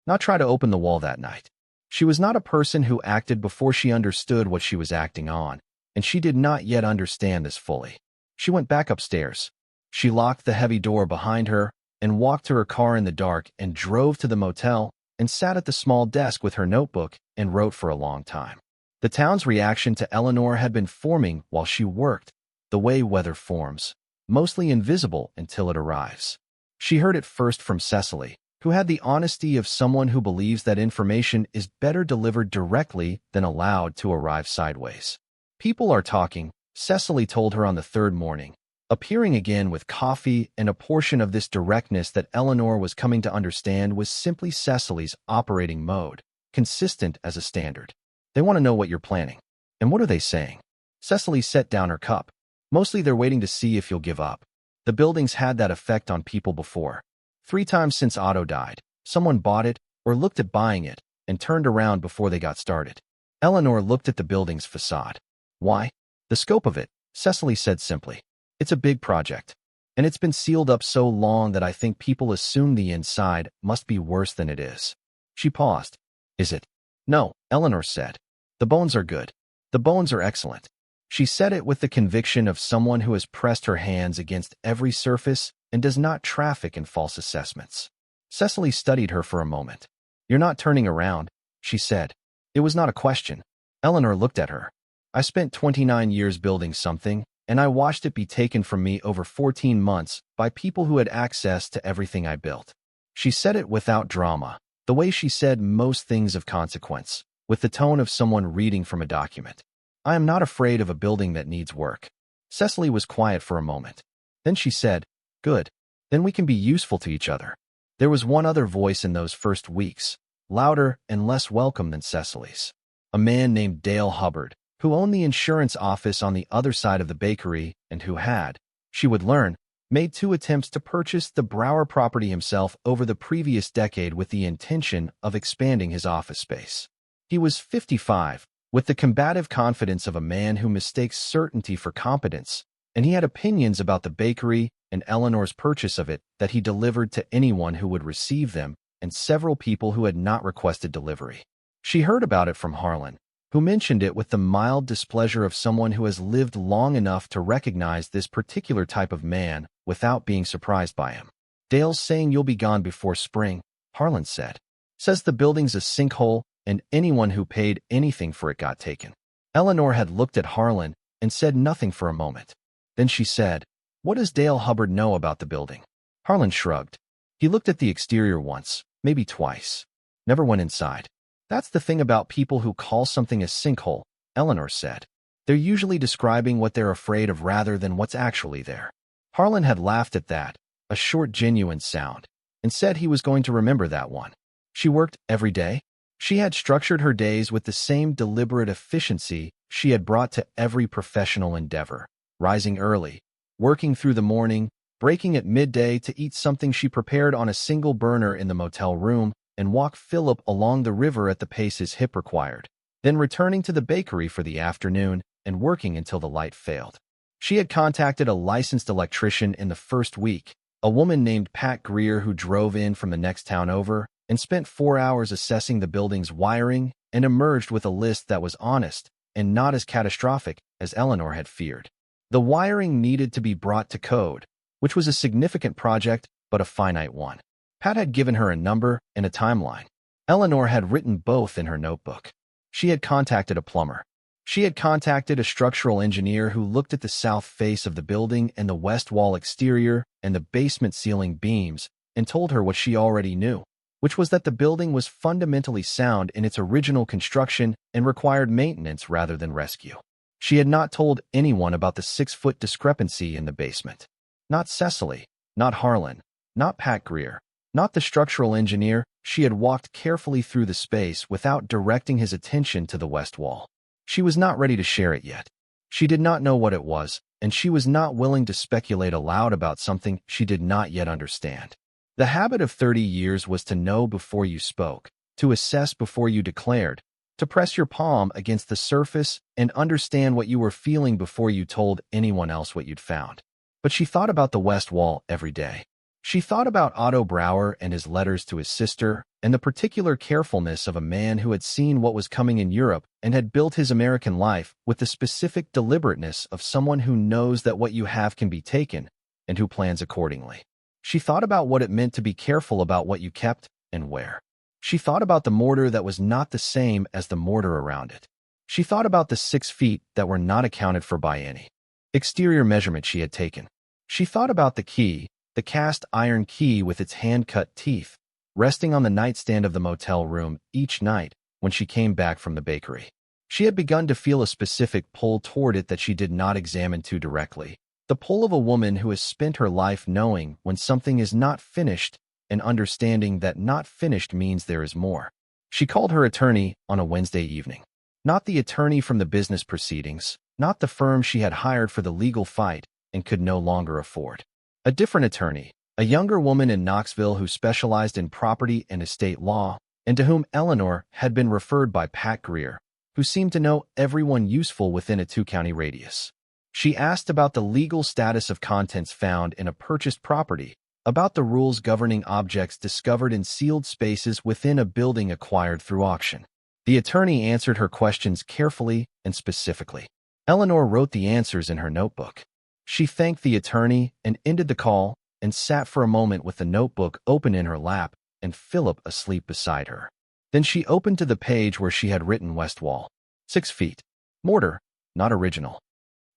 Speaker 1: not try to open the wall that night. She was not a person who acted before she understood what she was acting on, and she did not yet understand this fully. She went back upstairs. She locked the heavy door behind her and walked to her car in the dark and drove to the motel and sat at the small desk with her notebook and wrote for a long time. The town's reaction to Eleanor had been forming while she worked, the way weather forms, mostly invisible until it arrives. She heard it first from Cecily, who had the honesty of someone who believes that information is better delivered directly than allowed to arrive sideways. People are talking, Cecily told her on the third morning, appearing again with coffee and a portion of this directness that Eleanor was coming to understand was simply Cecily's operating mode, consistent as a standard. They want to know what you're planning. And what are they saying? Cecily set down her cup. Mostly they're waiting to see if you'll give up. The building's had that effect on people before. 3 times since Otto died, someone bought it or looked at buying it and turned around before they got started. Eleanor looked at the building's facade. Why? The scope of it, Cecily said simply. It's a big project. and it's been sealed up so long that I think people assume the inside must be worse than it is." She paused. "Is it?" "No," Eleanor said. "The bones are good. The bones are excellent." She said it with the conviction of someone who has pressed her hands against every surface and does not traffic in false assessments. Cecily studied her for a moment. "You're not turning around," she said. It was not a question. Eleanor looked at her. "I spent 29 years building something, and I watched it be taken from me over 14 months by people who had access to everything I built." She said it without drama, the way she said most things of consequence, with the tone of someone reading from a document. "I am not afraid of a building that needs work." Cecily was quiet for a moment. Then she said, "Good. Then we can be useful to each other." There was one other voice in those first weeks, louder and less welcome than Cecily's. A man named Dale Hubbard, who owned the insurance office on the other side of the bakery and who had, she would learn, made 2 attempts to purchase the Brauer property himself over the previous decade with the intention of expanding his office space. He was 55, with the combative confidence of a man who mistakes certainty for competence, and he had opinions about the bakery and Eleanor's purchase of it that he delivered to anyone who would receive them and several people who had not requested delivery. She heard about it from Harlan, who mentioned it with the mild displeasure of someone who has lived long enough to recognize this particular type of man without being surprised by him. "Dale's saying you'll be gone before spring," Harlan said. "Says the building's a sinkhole and anyone who paid anything for it got taken." Eleanor had looked at Harlan and said nothing for a moment. Then she said, "What does Dale Hubbard know about the building?" Harlan shrugged. "He looked at the exterior once, maybe twice. Never went inside." "That's the thing about people who call something a sinkhole," Eleanor said. "They're usually describing what they're afraid of rather than what's actually there." Harlan had laughed at that, a short, genuine sound, and said he was going to remember that one. She worked every day. She had structured her days with the same deliberate efficiency she had brought to every professional endeavor, rising early, working through the morning, breaking at midday to eat something she prepared on a single burner in the motel room, and walk Phillip along the river at the pace his hip required, then returning to the bakery for the afternoon and working until the light failed. She had contacted a licensed electrician in the first week, a woman named Pat Greer who drove in from the next town over and spent 4 hours assessing the building's wiring and emerged with a list that was honest and not as catastrophic as Eleanor had feared. The wiring needed to be brought to code, which was a significant project but a finite one. Pat had given her a number and a timeline. Eleanor had written both in her notebook. She had contacted a plumber. She had contacted a structural engineer who looked at the south face of the building and the west wall exterior and the basement ceiling beams and told her what she already knew, which was that the building was fundamentally sound in its original construction and required maintenance rather than rescue. She had not told anyone about the 6-foot discrepancy in the basement. Not Cecily, not Harlan, not Pat Greer, not the structural engineer. She had walked carefully through the space without directing his attention to the west wall. She was not ready to share it yet. She did not know what it was, and she was not willing to speculate aloud about something she did not yet understand. The habit of 30 years was to know before you spoke, to assess before you declared, to press your palm against the surface and understand what you were feeling before you told anyone else what you'd found. But she thought about the west wall every day. She thought about Otto Brauer and his letters to his sister, and the particular carefulness of a man who had seen what was coming in Europe and had built his American life with the specific deliberateness of someone who knows that what you have can be taken and who plans accordingly. She thought about what it meant to be careful about what you kept and where. She thought about the mortar that was not the same as the mortar around it. She thought about the 6 feet that were not accounted for by any exterior measurement she had taken. She thought about the key, the cast iron key with its hand-cut teeth, resting on the nightstand of the motel room each night when she came back from the bakery. She had begun to feel a specific pull toward it that she did not examine too directly, the pull of a woman who has spent her life knowing when something is not finished and understanding that not finished means there is more. She called her attorney on a Wednesday evening. Not the attorney from the business proceedings, not the firm she had hired for the legal fight and could no longer afford. A different attorney, a younger woman in Knoxville who specialized in property and estate law, and to whom Eleanor had been referred by Pat Greer, who seemed to know everyone useful within a 2-county radius. She asked about the legal status of contents found in a purchased property, about the rules governing objects discovered in sealed spaces within a building acquired through auction. The attorney answered her questions carefully and specifically. Eleanor wrote the answers in her notebook. She thanked the attorney and ended the call and sat for a moment with the notebook open in her lap and Phillip asleep beside her. Then she opened to the page where she had written west wall. 6 feet. Mortar, not original.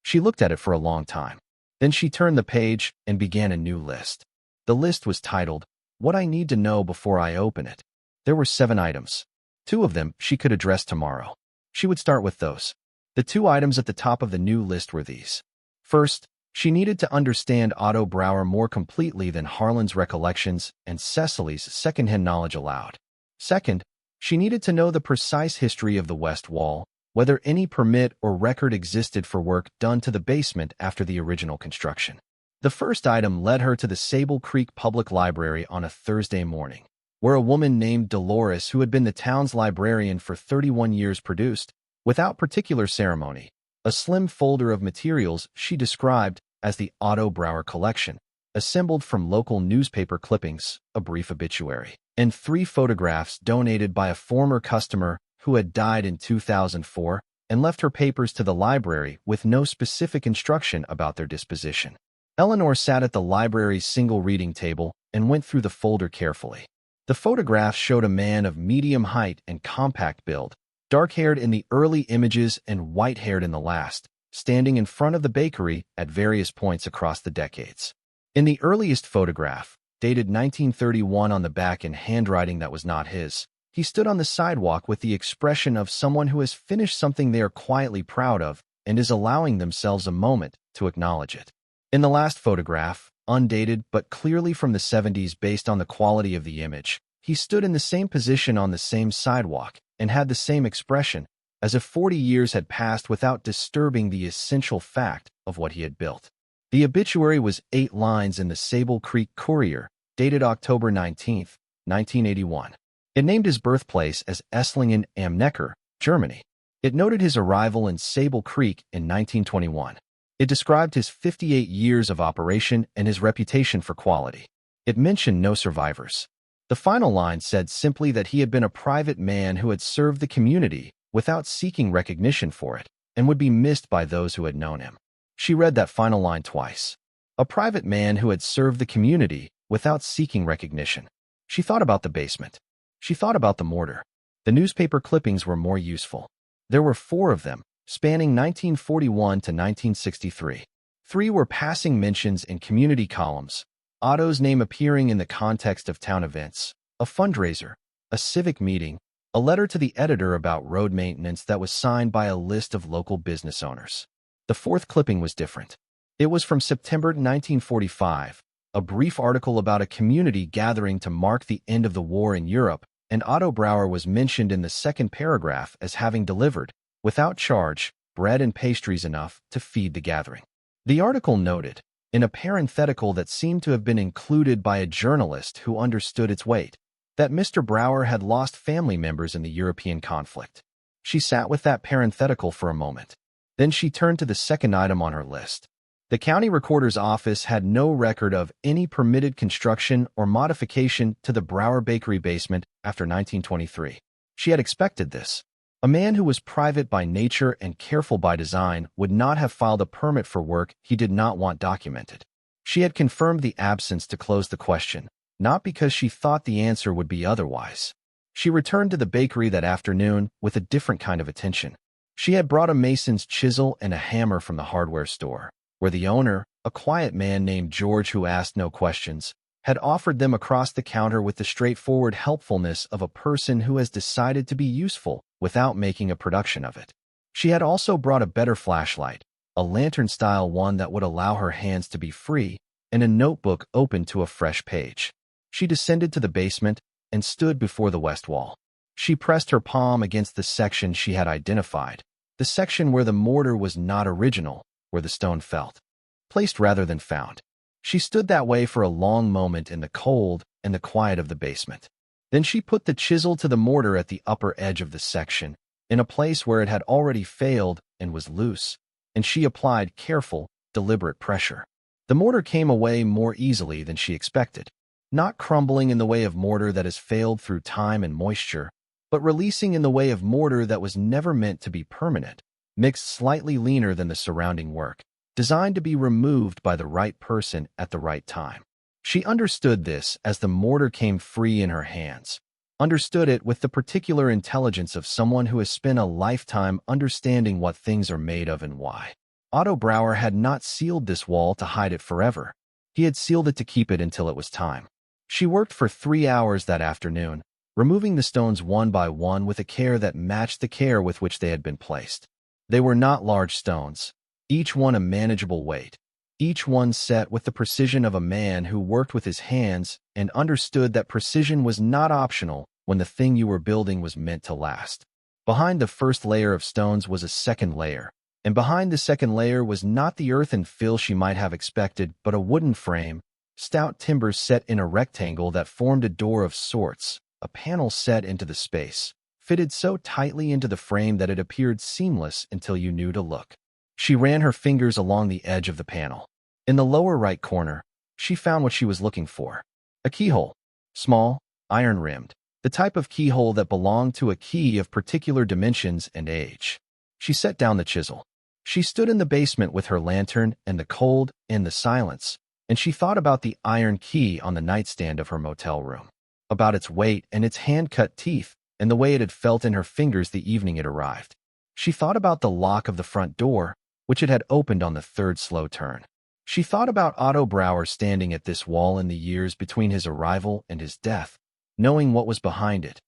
Speaker 1: She looked at it for a long time. Then she turned the page and began a new list. The list was titled, What I Need to Know Before I Open It. There were 7 items. 2 of them she could address tomorrow. She would start with those. The 2 items at the top of the new list were these. First, she needed to understand Otto Brauer more completely than Harlan's recollections and Cecily's secondhand knowledge allowed. Second, she needed to know the precise history of the west wall, whether any permit or record existed for work done to the basement after the original construction. The first item led her to the Sable Creek Public Library on a Thursday morning, where a woman named Dolores, who had been the town's librarian for 31 years, produced, without particular ceremony, a slim folder of materials she described as the Otto Brauer collection, assembled from local newspaper clippings, a brief obituary, and 3 photographs donated by a former customer who had died in 2004 and left her papers to the library with no specific instruction about their disposition. Eleanor sat at the library's single reading table and went through the folder carefully. The photographs showed a man of medium height and compact build, dark-haired in the early images and white-haired in the last, standing in front of the bakery at various points across the decades. In the earliest photograph, dated 1931 on the back in handwriting that was not his, he stood on the sidewalk with the expression of someone who has finished something they are quietly proud of and is allowing themselves a moment to acknowledge it. In the last photograph, undated but clearly from the 70s based on the quality of the image, he stood in the same position on the same sidewalk and had the same expression, as if 40 years had passed without disturbing the essential fact of what he had built. The obituary was 8 lines in the Sable Creek Courier, dated October 19, 1981. It named his birthplace as Esslingen am Neckar, Germany. It noted his arrival in Sable Creek in 1921. It described his 58 years of operation and his reputation for quality. It mentioned no survivors. The final line said simply that he had been a private man who had served the community without seeking recognition for it and would be missed by those who had known him. She read that final line twice. A private man who had served the community without seeking recognition. She thought about the basement. She thought about the mortar. The newspaper clippings were more useful. There were 4 of them, spanning 1941 to 1963. 3 were passing mentions in community columns, Otto's name appearing in the context of town events, a fundraiser, a civic meeting, a letter to the editor about road maintenance that was signed by a list of local business owners. The 4th clipping was different. It was from September 1945, a brief article about a community gathering to mark the end of the war in Europe, and Otto Brauer was mentioned in the 2nd paragraph as having delivered, without charge, bread and pastries enough to feed the gathering. The article noted, in a parenthetical that seemed to have been included by a journalist who understood its weight, that Mr. Brauer had lost family members in the European conflict. She sat with that parenthetical for a moment. Then she turned to the 2nd item on her list. The county recorder's office had no record of any permitted construction or modification to the Brauer bakery basement after 1923. She had expected this. A man who was private by nature and careful by design would not have filed a permit for work he did not want documented. She had confirmed the absence to close the question, not because she thought the answer would be otherwise. She returned to the bakery that afternoon with a different kind of attention. She had brought a mason's chisel and a hammer from the hardware store, where the owner, a quiet man named George who asked no questions, had offered them across the counter with the straightforward helpfulness of a person who has decided to be useful without making a production of it. She had also brought a better flashlight, a lantern-style one that would allow her hands to be free, and a notebook open to a fresh page. She descended to the basement and stood before the west wall. She pressed her palm against the section she had identified, the section where the mortar was not original, where the stone felt placed rather than found. She stood that way for a long moment in the cold and the quiet of the basement. Then she put the chisel to the mortar at the upper edge of the section, in a place where it had already failed and was loose, and she applied careful, deliberate pressure. The mortar came away more easily than she expected, not crumbling in the way of mortar that has failed through time and moisture, but releasing in the way of mortar that was never meant to be permanent, mixed slightly leaner than the surrounding work, designed to be removed by the right person at the right time. She understood this as the mortar came free in her hands, understood it with the particular intelligence of someone who has spent a lifetime understanding what things are made of and why. Otto Brauer had not sealed this wall to hide it forever. He had sealed it to keep it until it was time. She worked for 3 hours that afternoon, removing the stones one by one with a care that matched the care with which they had been placed. They were not large stones, each one a manageable weight, each one set with the precision of a man who worked with his hands and understood that precision was not optional when the thing you were building was meant to last. Behind the first layer of stones was a second layer, and behind the second layer was not the earth and fill she might have expected, but a wooden frame, stout timbers set in a rectangle that formed a door of sorts, a panel set into the space, fitted so tightly into the frame that it appeared seamless until you knew to look. She ran her fingers along the edge of the panel. In the lower right corner, she found what she was looking for. A keyhole. Small, iron-rimmed, the type of keyhole that belonged to a key of particular dimensions and age. She set down the chisel. She stood in the basement with her lantern and the cold and the silence, and she thought about the iron key on the nightstand of her motel room, about its weight and its hand-cut teeth, and the way it had felt in her fingers the evening it arrived. She thought about the lock of the front door, which it had opened on the third slow turn. She thought about Otto Brauer standing at this wall in the years between his arrival and his death, knowing what was behind it,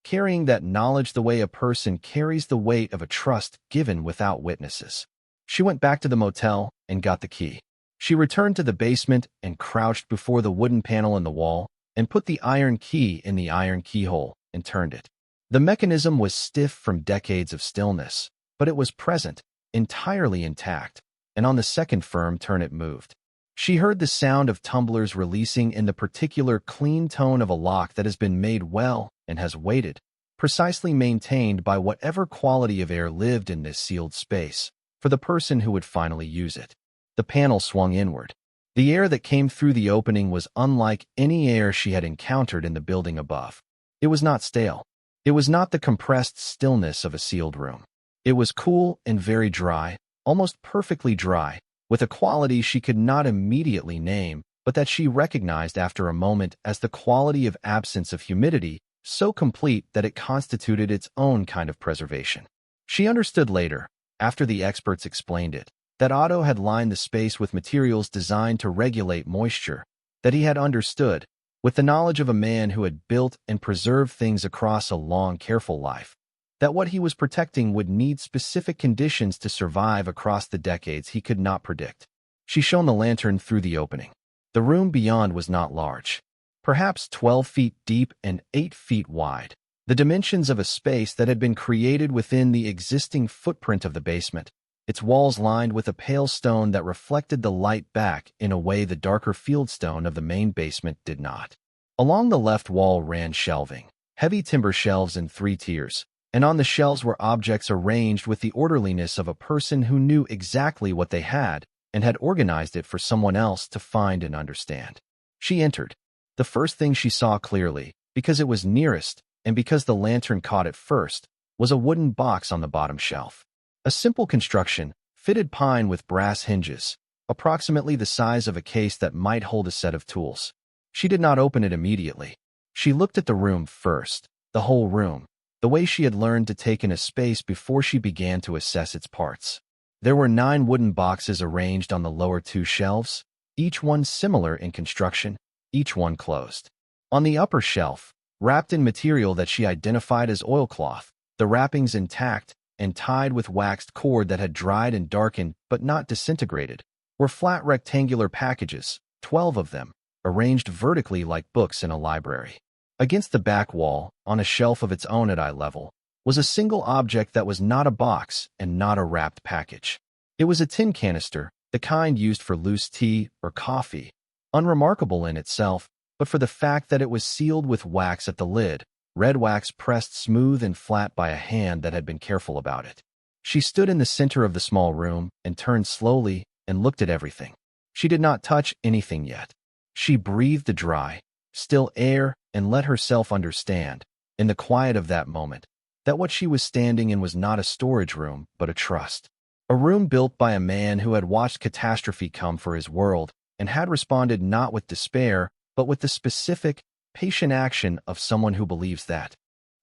Speaker 1: carrying that knowledge the way a person carries the weight of a trust given without witnesses. She went back to the motel and got the key. She returned to the basement and crouched before the wooden panel in the wall and put the iron key in the iron keyhole and turned it. The mechanism was stiff from decades of stillness, but it was present, entirely intact, and on the second firm turn it moved. She heard the sound of tumblers releasing in the particular clean tone of a lock that has been made well and has waited, precisely maintained by whatever quality of air lived in this sealed space, for the person who would finally use it. The panel swung inward. The air that came through the opening was unlike any air she had encountered in the building above. It was not stale. It was not the compressed stillness of a sealed room. It was cool and very dry, almost perfectly dry, with a quality she could not immediately name, but that she recognized after a moment as the quality of absence of humidity, so complete that it constituted its own kind of preservation. She understood later, after the experts explained it, that Otto had lined the space with materials designed to regulate moisture, that he had understood, with the knowledge of a man who had built and preserved things across a long, careful life, that what he was protecting would need specific conditions to survive across the decades he could not predict. She shone the lantern through the opening. The room beyond was not large, perhaps 12 feet deep and 8 feet wide, the dimensions of a space that had been created within the existing footprint of the basement, its walls lined with a pale stone that reflected the light back in a way the darker fieldstone of the main basement did not. Along the left wall ran shelving, heavy timber shelves in 3 tiers, and on the shelves were objects arranged with the orderliness of a person who knew exactly what they had and had organized it for someone else to find and understand. She entered. The first thing she saw clearly, because it was nearest and because the lantern caught it first, was a wooden box on the bottom shelf. A simple construction, fitted pine with brass hinges, approximately the size of a case that might hold a set of tools. She did not open it immediately. She looked at the room first, the whole room, the way she had learned to take in a space before she began to assess its parts. There were 9 wooden boxes arranged on the lower 2 shelves, each one similar in construction, each one closed. On the upper shelf, wrapped in material that she identified as oilcloth, the wrappings intact and tied with waxed cord that had dried and darkened but not disintegrated, were flat rectangular packages, 12 of them, arranged vertically like books in a library. Against the back wall, on a shelf of its own at eye level, was a single object that was not a box and not a wrapped package. It was a tin canister, the kind used for loose tea or coffee, unremarkable in itself, but for the fact that it was sealed with wax at the lid, red wax pressed smooth and flat by a hand that had been careful about it. She stood in the center of the small room and turned slowly and looked at everything. She did not touch anything yet. She breathed the dry, still air and let herself understand, in the quiet of that moment, that what she was standing in was not a storage room, but a trust. A room built by a man who had watched catastrophe come for his world and had responded not with despair, but with the specific, patient action of someone who believes that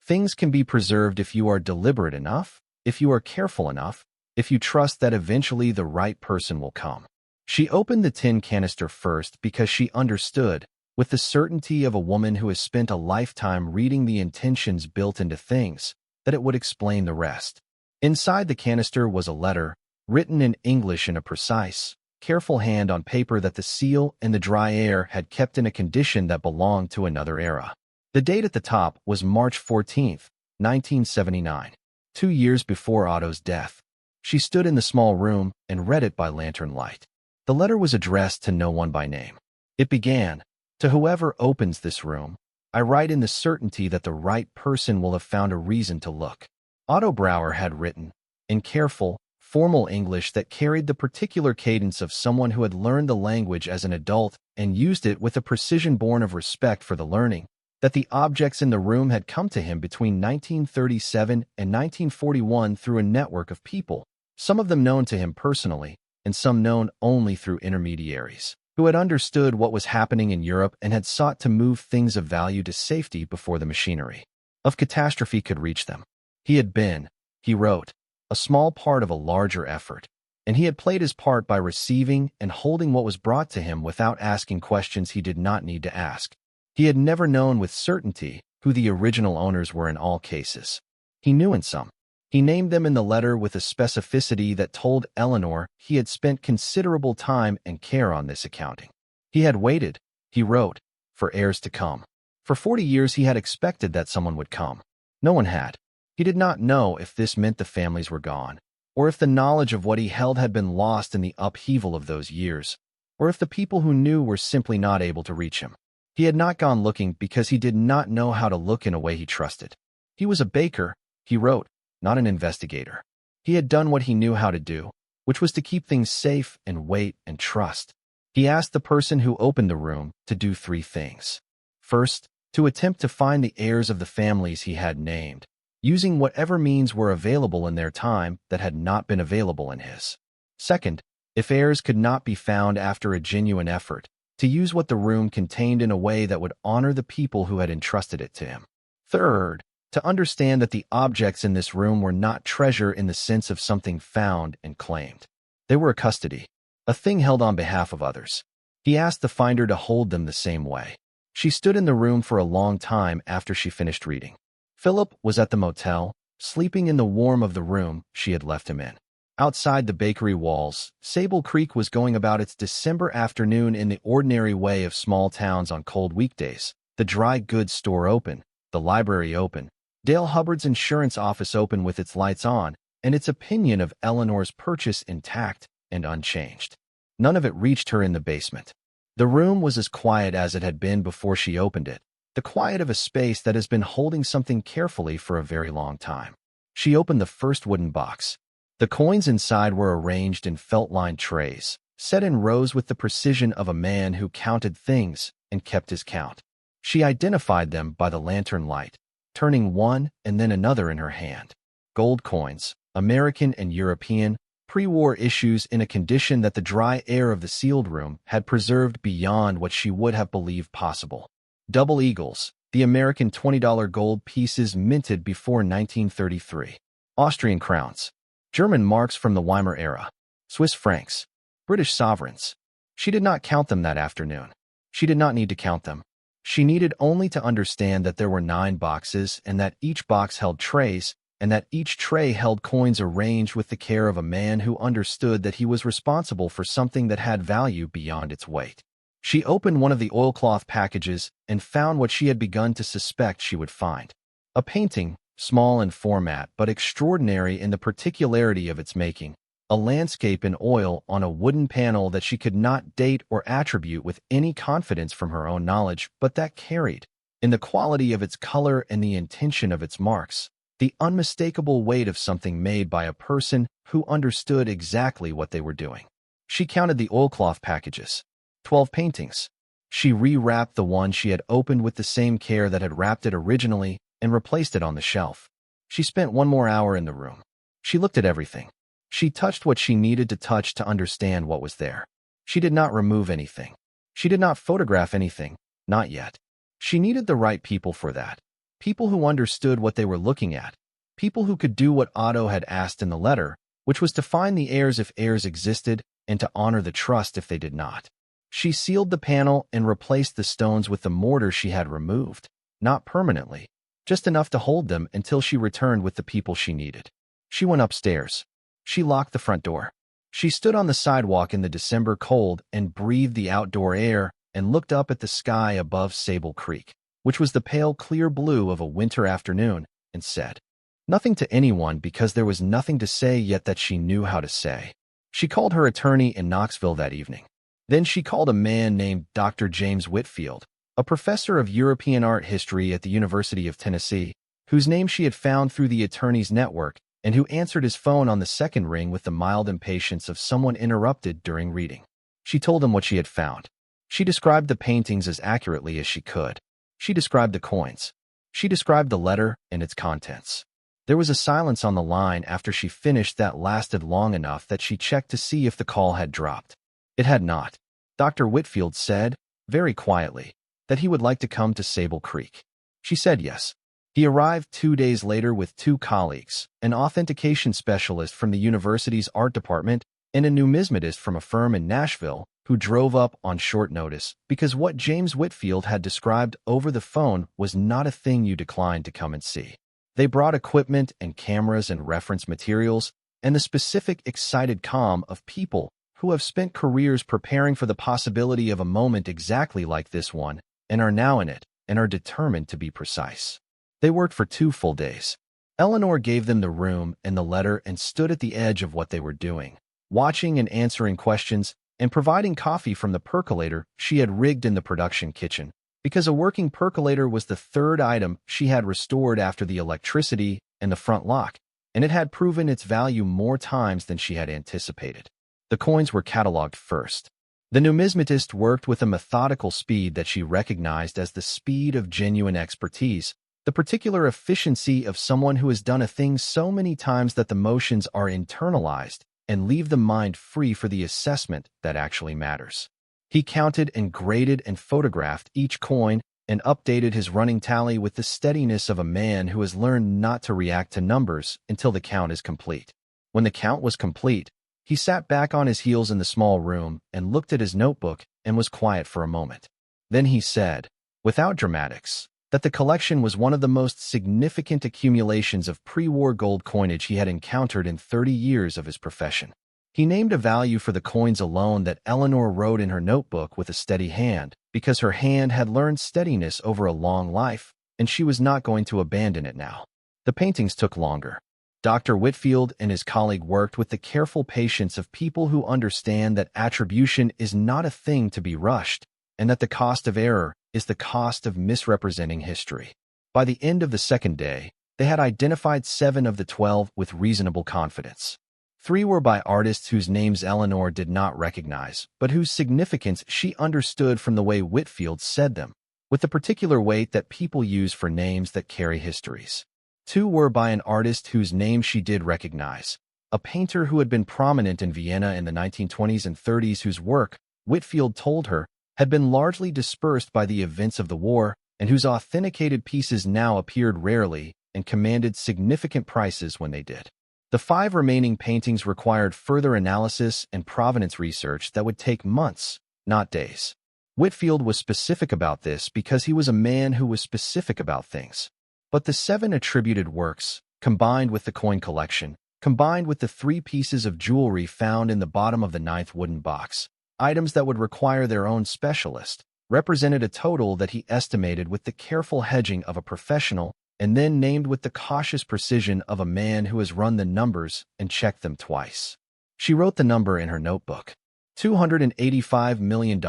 Speaker 1: things can be preserved if you are deliberate enough, if you are careful enough, if you trust that eventually the right person will come. She opened the tin canister first because she understood, with the certainty of a woman who has spent a lifetime reading the intentions built into things, that it would explain the rest. Inside the canister was a letter, written in English in a precise, careful hand on paper that the seal and the dry air had kept in a condition that belonged to another era. The date at the top was March 14th, 1979, 2 years before Otto's death. She stood in the small room and read it by lantern light. The letter was addressed to no one by name. It began, "To whoever opens this room, I write in the certainty that the right person will have found a reason to look." Otto Brauer had written, in careful, formal English that carried the particular cadence of someone who had learned the language as an adult and used it with a precision born of respect for the learning, that the objects in the room had come to him between 1937 and 1941 through a network of people, some of them known to him personally, and some known only through intermediaries, who had understood what was happening in Europe and had sought to move things of value to safety before the machinery of catastrophe could reach them. He had been, he wrote, a small part of a larger effort, and he had played his part by receiving and holding what was brought to him without asking questions he did not need to ask. He had never known with certainty who the original owners were in all cases. He knew in some. He named them in the letter with a specificity that told Eleanor he had spent considerable time and care on this accounting. He had waited, he wrote, for heirs to come. For 40 years he had expected that someone would come. No one had. He did not know if this meant the families were gone, or if the knowledge of what he held had been lost in the upheaval of those years, or if the people who knew were simply not able to reach him. He had not gone looking because he did not know how to look in a way he trusted. He was a baker, he wrote, not an investigator. He had done what he knew how to do, which was to keep things safe and wait and trust. He asked the person who opened the room to do 3 things. First, to attempt to find the heirs of the families he had named, using whatever means were available in their time that had not been available in his. Second, if heirs could not be found after a genuine effort, to use what the room contained in a way that would honor the people who had entrusted it to him. Third, to understand that the objects in this room were not treasure in the sense of something found and claimed. They were a custody, a thing held on behalf of others. He asked the finder to hold them the same way. She stood in the room for a long time after she finished reading. Phillip was at the motel, sleeping in the warmth of the room she had left him in. Outside the bakery walls, Sable Creek was going about its December afternoon in the ordinary way of small towns on cold weekdays. The dry goods store open, the library open, Dale Hubbard's insurance office open with its lights on, and its opinion of Eleanor's purchase intact and unchanged. None of it reached her in the basement. The room was as quiet as it had been before she opened it, the quiet of a space that has been holding something carefully for a very long time. She opened the first wooden box. The coins inside were arranged in felt-lined trays, set in rows with the precision of a man who counted things and kept his count. She identified them by the lantern light, turning one and then another in her hand. Gold coins, American and European, pre-war issues in a condition that the dry air of the sealed room had preserved beyond what she would have believed possible. Double eagles, the American $20 gold pieces minted before 1933. Austrian crowns. German marks from the Weimar era, Swiss francs, British sovereigns. She did not count them that afternoon. She did not need to count them. She needed only to understand that there were 9 boxes and that each box held trays, and that each tray held coins arranged with the care of a man who understood that he was responsible for something that had value beyond its weight. She opened one of the oilcloth packages and found what she had begun to suspect she would find. A painting, small in format but extraordinary in the particularity of its making, a landscape in oil on a wooden panel that she could not date or attribute with any confidence from her own knowledge, but that carried, in the quality of its color and the intention of its marks, the unmistakable weight of something made by a person who understood exactly what they were doing. She counted the oilcloth packages. 12 paintings. She rewrapped the one she had opened with the same care that had wrapped it originally and replaced it on the shelf. She spent one more hour in the room. She looked at everything. She touched what she needed to touch to understand what was there. She did not remove anything. She did not photograph anything, not yet. She needed the right people for that. People who understood what they were looking at. People who could do what Otto had asked in the letter, which was to find the heirs if heirs existed and to honor the trust if they did not. She sealed the panel and replaced the stones with the mortar she had removed, not permanently, just enough to hold them until she returned with the people she needed. She went upstairs. She locked the front door. She stood on the sidewalk in the December cold and breathed the outdoor air and looked up at the sky above Sable Creek, which was the pale clear blue of a winter afternoon, and said nothing to anyone because there was nothing to say yet that she knew how to say. She called her attorney in Knoxville that evening. Then she called a man named Dr. James Whitfield, a professor of European art history at the University of Tennessee, whose name she had found through the attorney's network, and who answered his phone on the second ring with the mild impatience of someone interrupted during reading. She told him what she had found. She described the paintings as accurately as she could. She described the coins. She described the letter and its contents. There was a silence on the line after she finished that lasted long enough that she checked to see if the call had dropped. It had not. Dr. Whitfield said, very quietly, that he would like to come to Sable Creek. She said yes. He arrived 2 days later with 2 colleagues, an authentication specialist from the university's art department and a numismatist from a firm in Nashville, who drove up on short notice because what James Whitfield had described over the phone was not a thing you declined to come and see. They brought equipment and cameras and reference materials and the specific excited calm of people who have spent careers preparing for the possibility of a moment exactly like this one and are now in it and are determined to be precise. They worked for 2 full days. Eleanor gave them the room and the letter and stood at the edge of what they were doing, watching and answering questions and providing coffee from the percolator she had rigged in the production kitchen, because a working percolator was the 3rd item she had restored after the electricity and the front lock, and it had proven its value more times than she had anticipated. The coins were cataloged first. The numismatist worked with a methodical speed that she recognized as the speed of genuine expertise, the particular efficiency of someone who has done a thing so many times that the motions are internalized and leave the mind free for the assessment that actually matters. He counted and graded and photographed each coin and updated his running tally with the steadiness of a man who has learned not to react to numbers until the count is complete. When the count was complete, he sat back on his heels in the small room and looked at his notebook and was quiet for a moment. Then he said, without dramatics, that the collection was one of the most significant accumulations of pre-war gold coinage he had encountered in 30 years of his profession. He named a value for the coins alone that Eleanor wrote in her notebook with a steady hand, because her hand had learned steadiness over a long life, and she was not going to abandon it now. The paintings took longer. Dr. Whitfield and his colleague worked with the careful patience of people who understand that attribution is not a thing to be rushed, and that the cost of error is the cost of misrepresenting history. By the end of the second day, they had identified 7 of the 12 with reasonable confidence. 3 were by artists whose names Eleanor did not recognize, but whose significance she understood from the way Whitfield said them, with the particular weight that people use for names that carry histories. 2 were by an artist whose name she did recognize, a painter who had been prominent in Vienna in the 1920s and 30s whose work, Whitfield told her, had been largely dispersed by the events of the war and whose authenticated pieces now appeared rarely and commanded significant prices when they did. The 5 remaining paintings required further analysis and provenance research that would take months, not days. Whitfield was specific about this because he was a man who was specific about things. But the 7 attributed works, combined with the coin collection, combined with the 3 pieces of jewelry found in the bottom of the 9th wooden box, items that would require their own specialist, represented a total that he estimated with the careful hedging of a professional and then named with the cautious precision of a man who has run the numbers and checked them twice. She wrote the number in her notebook. $285 million,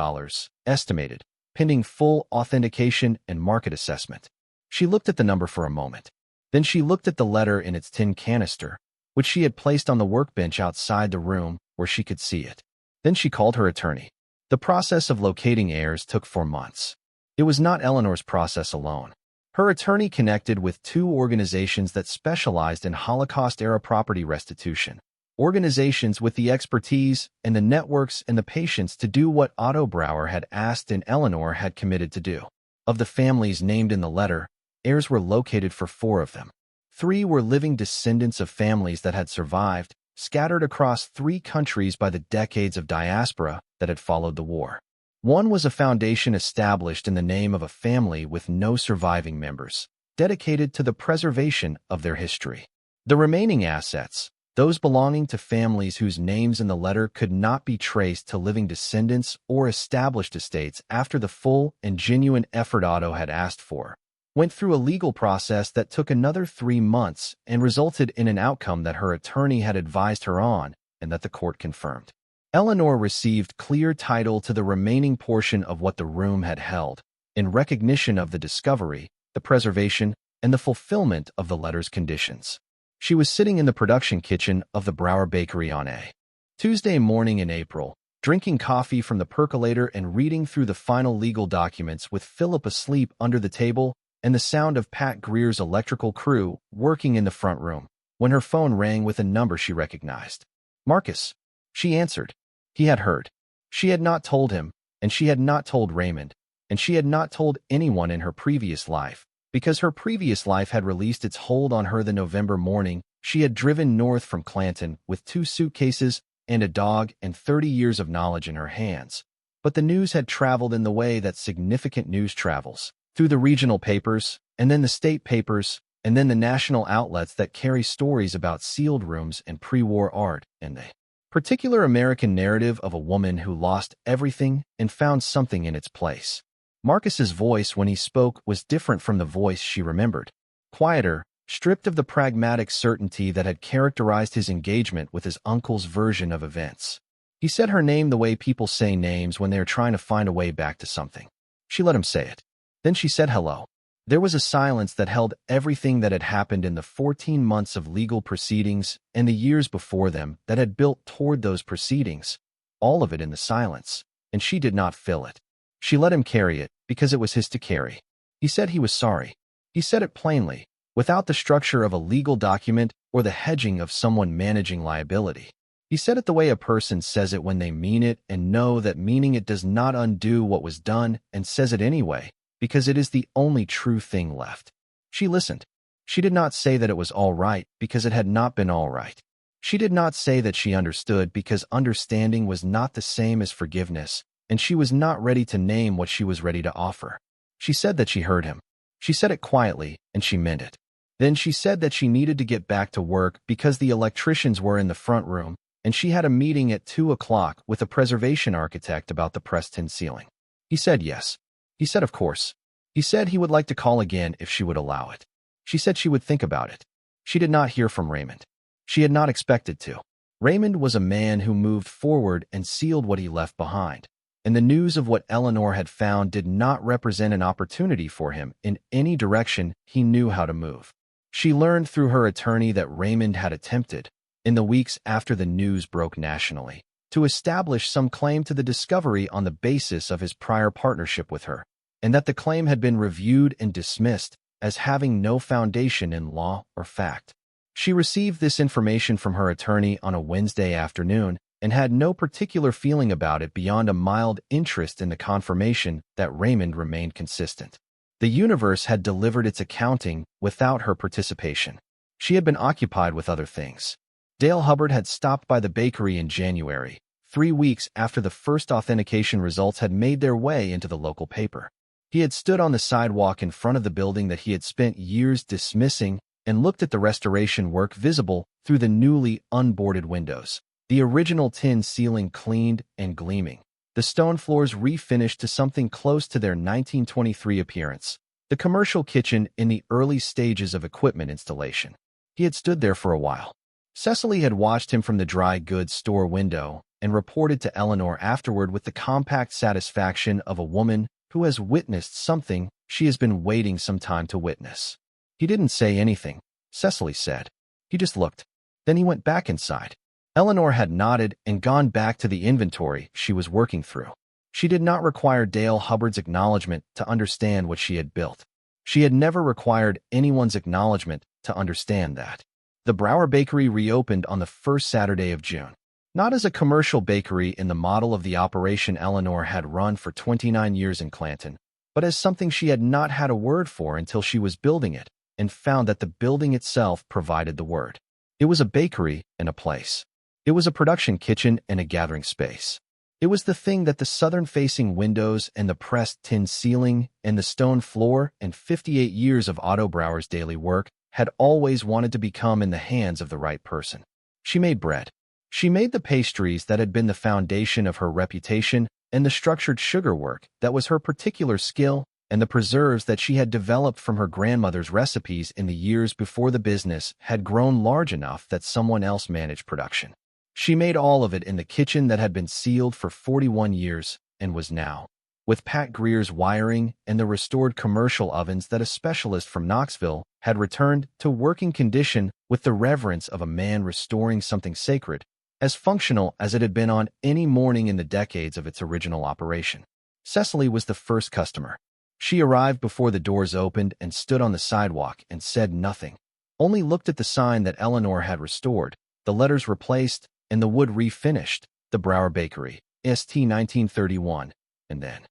Speaker 1: estimated, pending full authentication and market assessment. She looked at the number for a moment. Then she looked at the letter in its tin canister, which she had placed on the workbench outside the room where she could see it. Then she called her attorney. The process of locating heirs took 4 months. It was not Eleanor's process alone. Her attorney connected with 2 organizations that specialized in Holocaust-era property restitution, organizations with the expertise and the networks and the patience to do what Otto Brauer had asked and Eleanor had committed to do. Of the families named in the letter, heirs were located for 4 of them. 3 were living descendants of families that had survived, scattered across 3 countries by the decades of diaspora that had followed the war. 1 was a foundation established in the name of a family with no surviving members, dedicated to the preservation of their history. The remaining assets, those belonging to families whose names in the letter could not be traced to living descendants or established estates after the full and genuine effort Otto had asked for, went through a legal process that took another 3 months and resulted in an outcome that her attorney had advised her on and that the court confirmed. Eleanor received clear title to the remaining portion of what the room had held, in recognition of the discovery, the preservation, and the fulfillment of the letter's conditions. She was sitting in the production kitchen of the Brauer Bakery on a Tuesday morning in April, drinking coffee from the percolator and reading through the final legal documents with Phillip asleep under the table and the sound of Pat Greer's electrical crew working in the front room, when her phone rang with a number she recognized. Marcus. She answered. He had heard. She had not told him, and she had not told Raymond, and she had not told anyone in her previous life, because her previous life had released its hold on her the November morning she had driven north from Clanton with 2 suitcases and a dog and 30 years of knowledge in her hands. But the news had traveled in the way that significant news travels, through the regional papers, and then the state papers, and then the national outlets that carry stories about sealed rooms and pre-war art, and the particular American narrative of a woman who lost everything and found something in its place. Marcus's voice when he spoke was different from the voice she remembered. Quieter, stripped of the pragmatic certainty that had characterized his engagement with his uncle's version of events. He said her name the way people say names when they are trying to find a way back to something. She let him say it. Then she said hello. There was a silence that held everything that had happened in the 14 months of legal proceedings and the years before them that had built toward those proceedings, all of it in the silence, and she did not fill it. She let him carry it because it was his to carry. He said he was sorry. He said it plainly, without the structure of a legal document or the hedging of someone managing liability. He said it the way a person says it when they mean it and know that meaning it does not undo what was done and says it anyway, because it is the only true thing left. She listened. She did not say that it was all right because it had not been all right. She did not say that she understood because understanding was not the same as forgiveness, and she was not ready to name what she was ready to offer. She said that she heard him. She said it quietly, and she meant it. Then she said that she needed to get back to work because the electricians were in the front room, and she had a meeting at 2 o'clock with a preservation architect about the pressed tin ceiling. He said yes. He said of course. He said he would like to call again if she would allow it. She said she would think about it. She did not hear from Raymond. She had not expected to. Raymond was a man who moved forward and sealed what he left behind, and the news of what Eleanor had found did not represent an opportunity for him in any direction he knew how to move. She learned through her attorney that Raymond had attempted, in the weeks after the news broke nationally, to establish some claim to the discovery on the basis of his prior partnership with her, and that the claim had been reviewed and dismissed as having no foundation in law or fact. She received this information from her attorney on a Wednesday afternoon and had no particular feeling about it beyond a mild interest in the confirmation that Raymond remained consistent. The universe had delivered its accounting without her participation. She had been occupied with other things. Dale Hubbard had stopped by the bakery in January, 3 weeks after the first authentication results had made their way into the local paper. He had stood on the sidewalk in front of the building that he had spent years dismissing and looked at the restoration work visible through the newly unboarded windows, the original tin ceiling cleaned and gleaming, the stone floors refinished to something close to their 1923 appearance, the commercial kitchen in the early stages of equipment installation. He had stood there for a while. Cecily had watched him from the dry goods store window and reported to Eleanor afterward with the compact satisfaction of a woman who has witnessed something she has been waiting some time to witness. He didn't say anything, Cecily said. He just looked. Then he went back inside. Eleanor had nodded and gone back to the inventory she was working through. She did not require Dale Hubbard's acknowledgement to understand what she had built. She had never required anyone's acknowledgement to understand that. The Brauer Bakery reopened on the first Saturday of June. Not as a commercial bakery in the model of the operation Eleanor had run for 29 years in Clanton, but as something she had not had a word for until she was building it and found that the building itself provided the word. It was a bakery and a place. It was a production kitchen and a gathering space. It was the thing that the southern-facing windows and the pressed tin ceiling and the stone floor and 58 years of Otto Brauer's daily work had always wanted to become in the hands of the right person. She made bread. She made the pastries that had been the foundation of her reputation and the structured sugar work that was her particular skill and the preserves that she had developed from her grandmother's recipes in the years before the business had grown large enough that someone else managed production. She made all of it in the kitchen that had been sealed for 41 years and was now, with Pat Greer's wiring and the restored commercial ovens that a specialist from Knoxville had returned to working condition with the reverence of a man restoring something sacred, as functional as it had been on any morning in the decades of its original operation. Cecily was the first customer. She arrived before the doors opened and stood on the sidewalk and said nothing, only looked at the sign that Eleanor had restored, the letters replaced, and the wood refinished, the Brauer Bakery, St. 1931, and then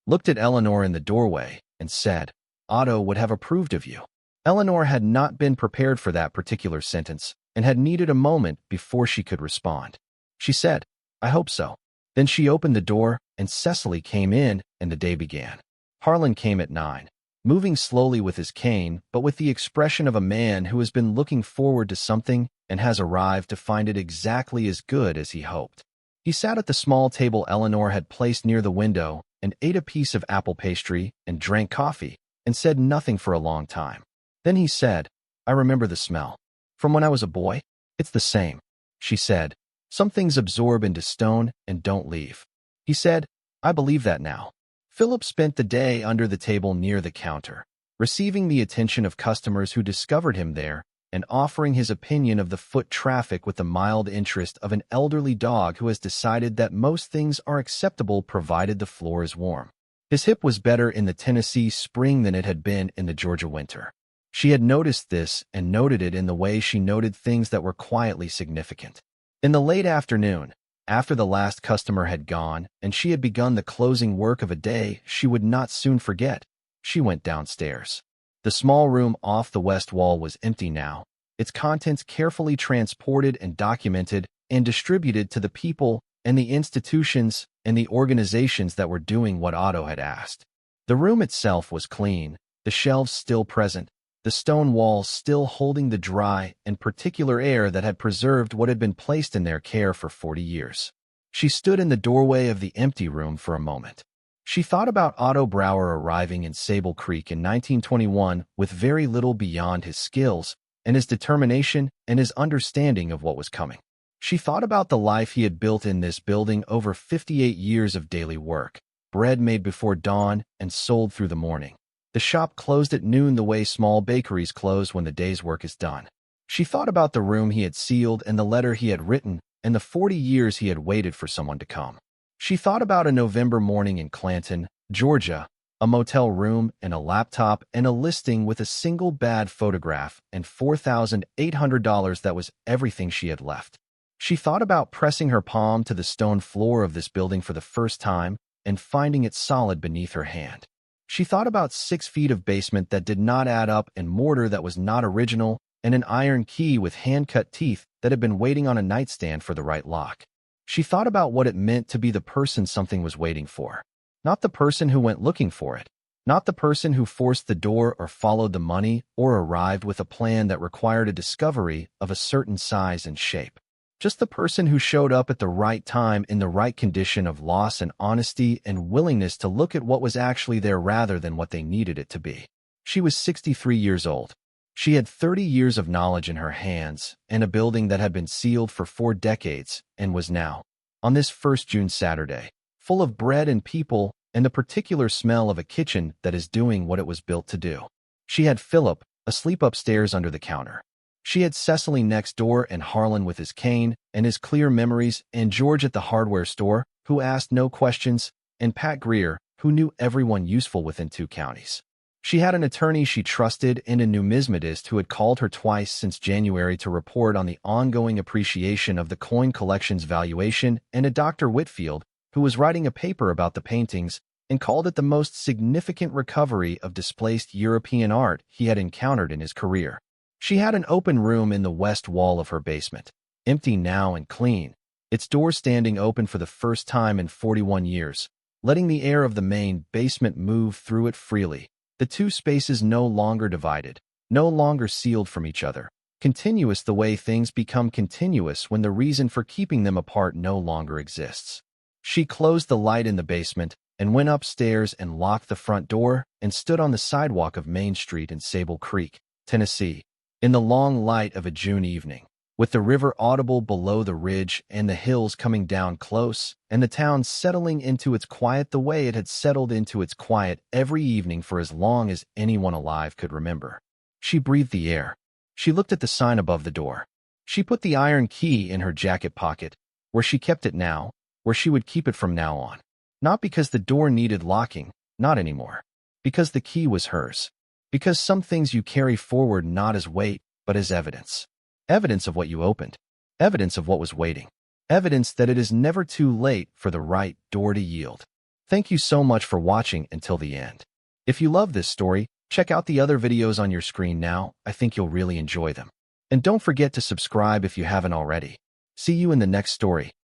Speaker 1: looked at Eleanor in the doorway and said, "Otto would have approved of you." Eleanor had not been prepared for that particular sentence and had needed a moment before she could respond. She said, "I hope so." Then she opened the door, and Cecily came in, and the day began. Harlan came at 9, moving slowly with his cane, but with the expression of a man who has been looking forward to something and has arrived to find it exactly as good as he hoped. He sat at the small table Eleanor had placed near the window and ate a piece of apple pastry and drank coffee and said nothing for a long time. Then he said, "I remember the smell. From when I was a boy, it's the same," she said. "Some things absorb into stone and don't leave." He said, "I believe that now." Phillip spent the day under the table near the counter, receiving the attention of customers who discovered him there and offering his opinion of the foot traffic with the mild interest of an elderly dog who has decided that most things are acceptable provided the floor is warm. His hip was better in the Tennessee spring than it had been in the Georgia winter. She had noticed this and noted it in the way she noted things that were quietly significant. In the late afternoon, after the last customer had gone and she had begun the closing work of a day she would not soon forget, she went downstairs. The small room off the west wall was empty now, its contents carefully transported and documented and distributed to the people and the institutions and the organizations that were doing what Otto had asked. The room itself was clean, the shelves still present, the stone walls still holding the dry and particular air that had preserved what had been placed in their care for 40 years. She stood in the doorway of the empty room for a moment. She thought about Otto Brauer arriving in Sable Creek in 1921 with very little beyond his skills and his determination and his understanding of what was coming. She thought about the life he had built in this building over 58 years of daily work, bread made before dawn and sold through the morning. The shop closed at noon the way small bakeries close when the day's work is done. She thought about the room he had sealed and the letter he had written and the 40 years he had waited for someone to come. She thought about a November morning in Clanton, Georgia, a motel room and a laptop and a listing with a single bad photograph and $4,800 that was everything she had left. She thought about pressing her palm to the stone floor of this building for the first time and finding it solid beneath her hand. She thought about 6 feet of basement that did not add up and mortar that was not original and an iron key with hand-cut teeth that had been waiting on a nightstand for the right lock. She thought about what it meant to be the person something was waiting for. Not the person who went looking for it. Not the person who forced the door or followed the money or arrived with a plan that required a discovery of a certain size and shape. Just the person who showed up at the right time in the right condition of loss and honesty and willingness to look at what was actually there rather than what they needed it to be. She was 63 years old. She had 30 years of knowledge in her hands and a building that had been sealed for 4 decades and was now, on this first June Saturday, full of bread and people and the particular smell of a kitchen that is doing what it was built to do. She had Phillip, asleep upstairs under the counter. She had Cecily next door and Harlan with his cane and his clear memories, and George at the hardware store, who asked no questions, and Pat Greer, who knew everyone useful within 2 counties. She had an attorney she trusted and a numismatist who had called her twice since January to report on the ongoing appreciation of the coin collection's valuation, and a Dr. Whitfield, who was writing a paper about the paintings and called it the most significant recovery of displaced European art he had encountered in his career. She had an open room in the west wall of her basement, empty now and clean, its door standing open for the first time in 41 years, letting the air of the main basement move through it freely. The 2 spaces no longer divided, no longer sealed from each other, continuous the way things become continuous when the reason for keeping them apart no longer exists. She closed the light in the basement and went upstairs and locked the front door and stood on the sidewalk of Main Street in Sable Creek, Tennessee, in the long light of a June evening, with the river audible below the ridge and the hills coming down close, and the town settling into its quiet the way it had settled into its quiet every evening for as long as anyone alive could remember. She breathed the air. She looked at the sign above the door. She put the iron key in her jacket pocket, where she kept it now, where she would keep it from now on. Not because the door needed locking, not anymore. Because the key was hers. Because some things you carry forward not as weight, but as evidence. Evidence of what you opened. Evidence of what was waiting. Evidence that it is never too late for the right door to yield. Thank you so much for watching until the end. If you love this story, check out the other videos on your screen now. I think you'll really enjoy them. And don't forget to subscribe if you haven't already. See you in the next story.